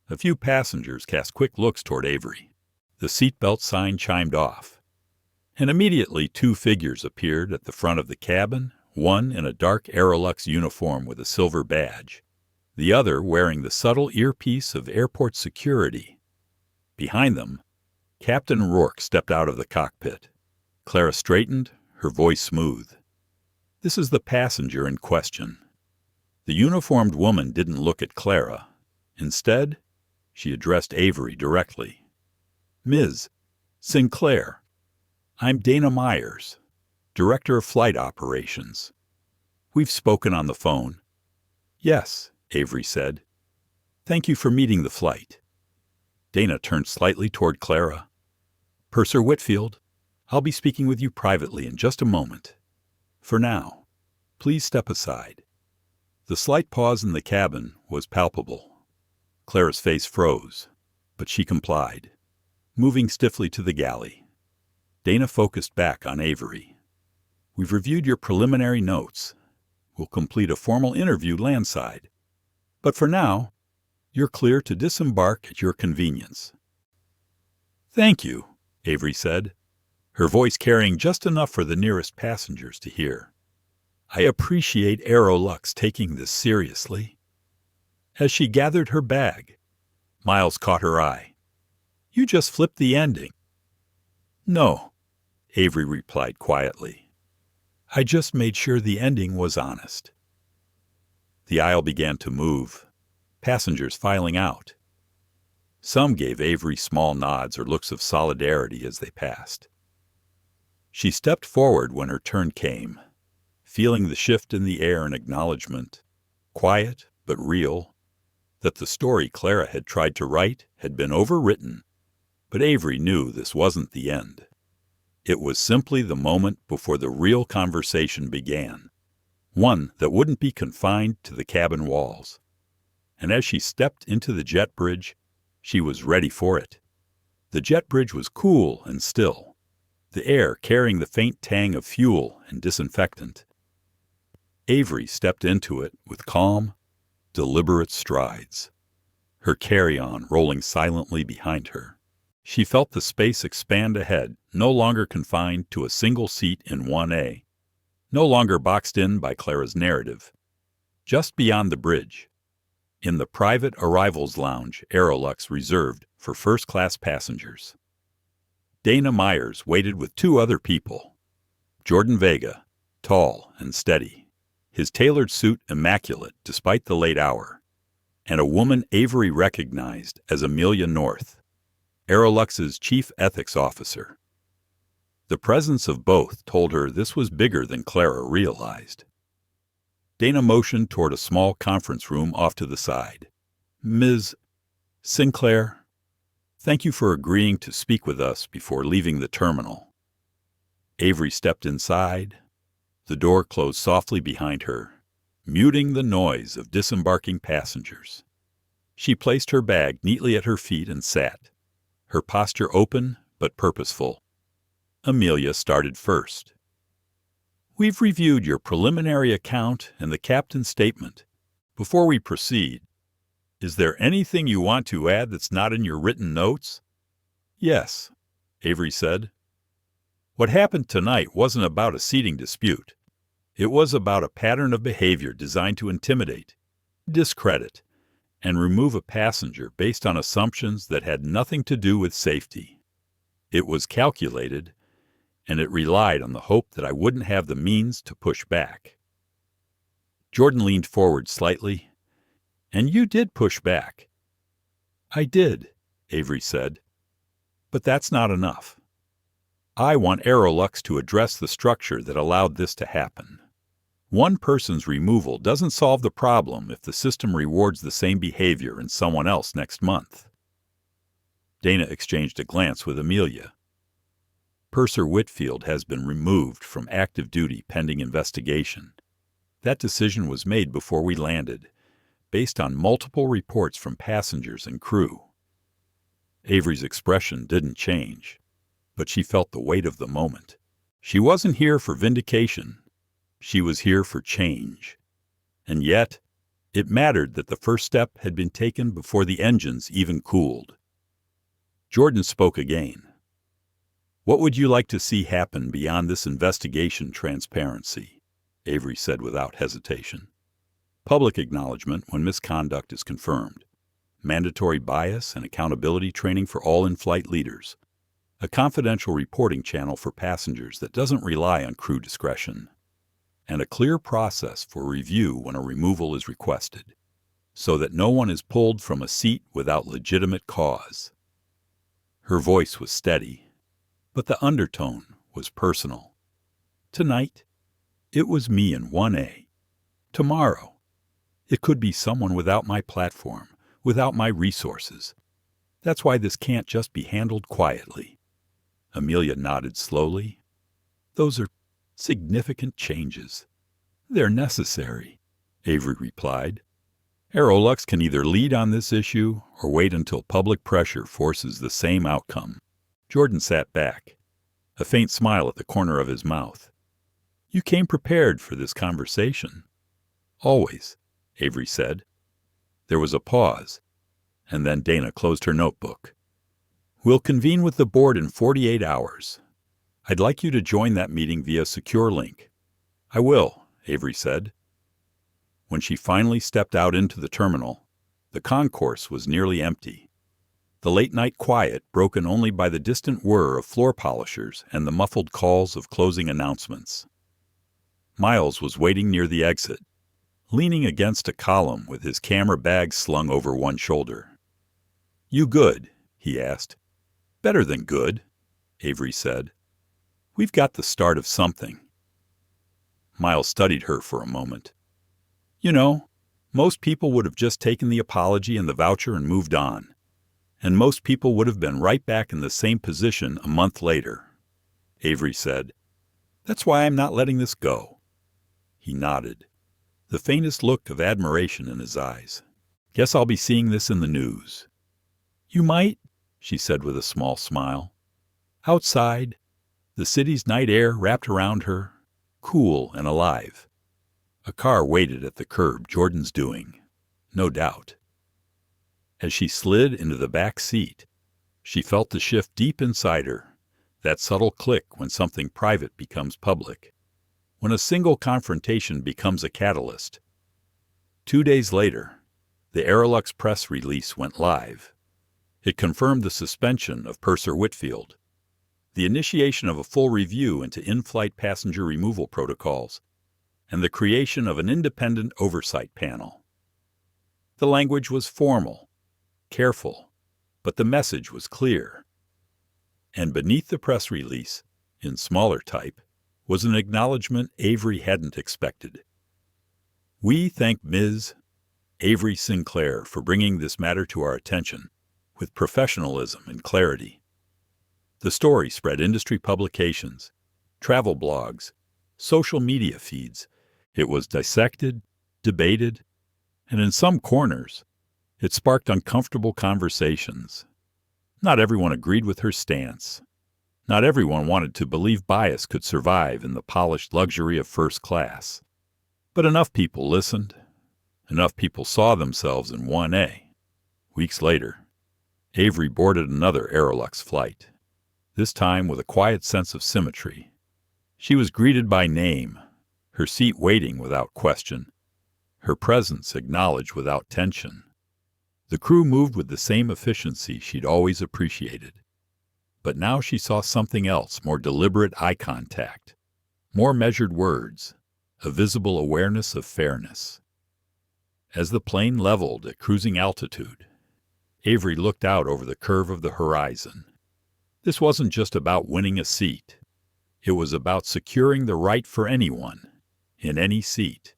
a few passengers cast quick looks toward Avery. The seatbelt sign chimed off, and immediately two figures appeared at the front of the cabin, one in a dark Aeroluxe uniform with a silver badge, the other wearing the subtle earpiece of airport security. Behind them, Captain Rourke stepped out of the cockpit. Clara straightened, her voice smooth. This is the passenger in question. The uniformed woman didn't look at Clara. Instead, she addressed Avery directly. Ms. Sinclair, I'm Dana Myers, Director of Flight Operations. We've spoken on the phone. Yes, Avery said. Thank you for meeting the flight. Dana turned slightly toward Clara. Purser Whitfield, I'll be speaking with you privately in just a moment. For now, please step aside. The slight pause in the cabin was palpable. Clara's face froze, but she complied, moving stiffly to the galley. Dana focused back on Avery. We've reviewed your preliminary notes. We'll complete a formal interview landside. But for now, you're clear to disembark at your convenience. Thank you, Avery said, her voice carrying just enough for the nearest passengers to hear. I appreciate Aeroluxe taking this seriously. As she gathered her bag, Miles caught her eye. You just flipped the ending. No, Avery replied quietly. I just made sure the ending was honest. The aisle began to move, passengers filing out. Some gave Avery small nods or looks of solidarity as they passed. She stepped forward when her turn came, feeling the shift in the air in acknowledgement, quiet but real, that the story Clara had tried to write had been overwritten. But Avery knew this wasn't the end. It was simply the moment before the real conversation began, one that wouldn't be confined to the cabin walls. And as she stepped into the jet bridge, she was ready for it. The jet bridge was cool and still, the air carrying the faint tang of fuel and disinfectant. Avery stepped into it with calm, deliberate strides, her carry-on rolling silently behind her. She felt the space expand ahead, no longer confined to a single seat in 1A, no longer boxed in by Clara's narrative. Just beyond the bridge, in the private arrivals lounge Aeroluxe reserved for first-class passengers, Dana Myers waited with two other people. Jordan Vega, tall and steady, his tailored suit immaculate despite the late hour, and a woman Avery recognized as Amelia North, Aeroluxe's chief ethics officer. The presence of both told her this was bigger than Clara realized. Dana motioned toward a small conference room off to the side. Ms. Sinclair, thank you for agreeing to speak with us before leaving the terminal. Avery stepped inside. The door closed softly behind her, muting the noise of disembarking passengers. She placed her bag neatly at her feet and sat, her posture open but purposeful. Amelia started first. We've reviewed your preliminary account and the captain's statement. Before we proceed, is there anything you want to add that's not in your written notes? Yes, Avery said. What happened tonight wasn't about a seating dispute. It was about a pattern of behavior designed to intimidate, discredit, and remove a passenger based on assumptions that had nothing to do with safety. It was calculated, and it relied on the hope that I wouldn't have the means to push back. Jordan leaned forward slightly. And you did push back. I did, Avery said. But that's not enough. I want Aeroluxe to address the structure that allowed this to happen. One person's removal doesn't solve the problem if the system rewards the same behavior in someone else next month. Dana exchanged a glance with Amelia. Purser Whitfield has been removed from active duty pending investigation. That decision was made before we landed, based on multiple reports from passengers and crew. Avery's expression didn't change, but she felt the weight of the moment. She wasn't here for vindication. She was here for change. And yet, it mattered that the first step had been taken before the engines even cooled. Jordan spoke again. "What would you like to see happen beyond this investigation transparency?" Avery said without hesitation. "Public acknowledgement when misconduct is confirmed. Mandatory bias and accountability training for all in-flight leaders. A confidential reporting channel for passengers that doesn't rely on crew discretion. And a clear process for review when a removal is requested, so that no one is pulled from a seat without legitimate cause." Her voice was steady, but the undertone was personal. Tonight, it was me in 1A. Tomorrow, it could be someone without my platform, without my resources. That's why this can't just be handled quietly. Amelia nodded slowly. "Those are significant changes." "They're necessary," Avery replied. "Aeroluxe can either lead on this issue or wait until public pressure forces the same outcome." Jordan sat back, a faint smile at the corner of his mouth. "You came prepared for this conversation." "Always," Avery said. There was a pause, and then Dana closed her notebook. "We'll convene with the board in 48 hours. I'd like you to join that meeting via secure link." "I will," Avery said. When she finally stepped out into the terminal, the concourse was nearly empty. The late-night quiet broken only by the distant whir of floor polishers and the muffled calls of closing announcements. Miles was waiting near the exit, leaning against a column with his camera bag slung over one shoulder. "You good?" he asked. "Better than good," Avery said. "We've got the start of something." Miles studied her for a moment. "You know, most people would have just taken the apology and the voucher and moved on. And most people would have been right back in the same position a month later." Avery said, "That's why I'm not letting this go." He nodded, the faintest look of admiration in his eyes. "Guess I'll be seeing this in the news." "You might," she said with a small smile. Outside, the city's night air wrapped around her, cool and alive. A car waited at the curb Jordan's doing, no doubt. As she slid into the back seat, she felt the shift deep inside her, that subtle click when something private becomes public, when a single confrontation becomes a catalyst. 2 days later, the Aeroluxe press release went live. It confirmed the suspension of Purser Whitfield, the initiation of a full review into in-flight passenger removal protocols, and the creation of an independent oversight panel. The language was formal, careful, but the message was clear. And beneath the press release, in smaller type, was an acknowledgement Avery hadn't expected. "We thank Ms. Avery Sinclair for bringing this matter to our attention with professionalism and clarity." The story spread industry publications, travel blogs, social media feeds. It was dissected, debated, and in some corners, it sparked uncomfortable conversations. Not everyone agreed with her stance. Not everyone wanted to believe bias could survive in the polished luxury of first class. But enough people listened. Enough people saw themselves in 1A. Weeks later, Avery boarded another Aeroluxe flight, this time with a quiet sense of symmetry. She was greeted by name, her seat waiting without question, her presence acknowledged without tension. The crew moved with the same efficiency she'd always appreciated. But now she saw something else, more deliberate eye contact, more measured words, a visible awareness of fairness. As the plane leveled at cruising altitude, Avery looked out over the curve of the horizon. This wasn't just about winning a seat. It was about securing the right for anyone, in any seat,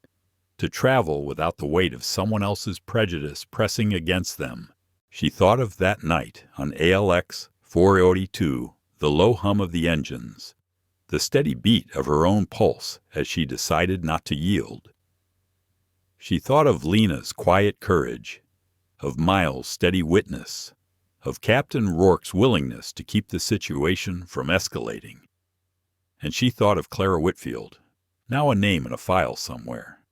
to travel without the weight of someone else's prejudice pressing against them. She thought of that night on ALX 482, the low hum of the engines, the steady beat of her own pulse as she decided not to yield. She thought of Lena's quiet courage, of Miles' steady witness, of Captain Rourke's willingness to keep the situation from escalating. And she thought of Clara Whitfield, now a name in a file somewhere,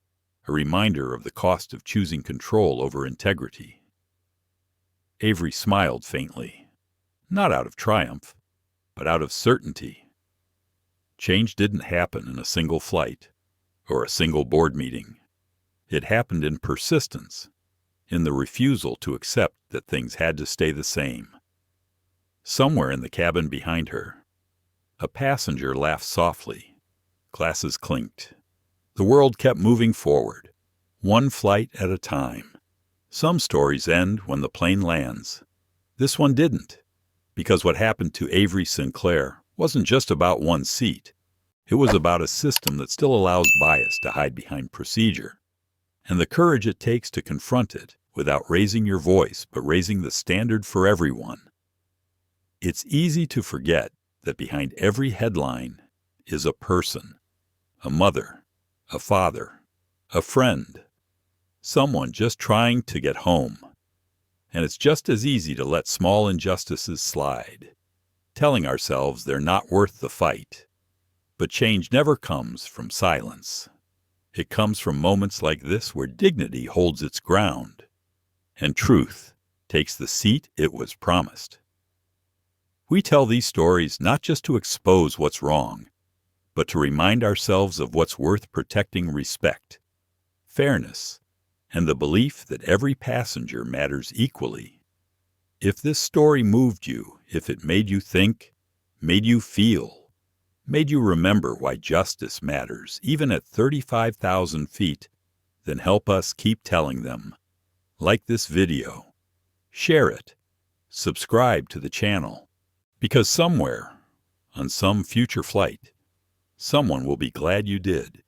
a reminder of the cost of choosing control over integrity. Avery smiled faintly, not out of triumph, but out of certainty. Change didn't happen in a single flight or a single board meeting. It happened in persistence, in the refusal to accept that things had to stay the same. Somewhere in the cabin behind her, a passenger laughed softly. Glasses clinked. The world kept moving forward, one flight at a time. Some stories end when the plane lands. This one didn't, because what happened to Avery Sinclair wasn't just about one seat. It was about a system that still allows bias to hide behind procedure, and the courage it takes to confront it without raising your voice but raising the standard for everyone. It's easy to forget that behind every headline is a person, a mother, a father, a friend, someone just trying to get home. And it's just as easy to let small injustices slide, telling ourselves they're not worth the fight. But change never comes from silence. It comes from moments like this where dignity holds its ground, and truth takes the seat it was promised. We tell these stories not just to expose what's wrong, but to remind ourselves of what's worth protecting: respect, fairness, and the belief that every passenger matters equally. If this story moved you, if it made you think, made you feel, made you remember why justice matters, even at 35,000 feet, then help us keep telling them. Like this video, share it, subscribe to the channel, because somewhere, on some future flight, someone will be glad you did.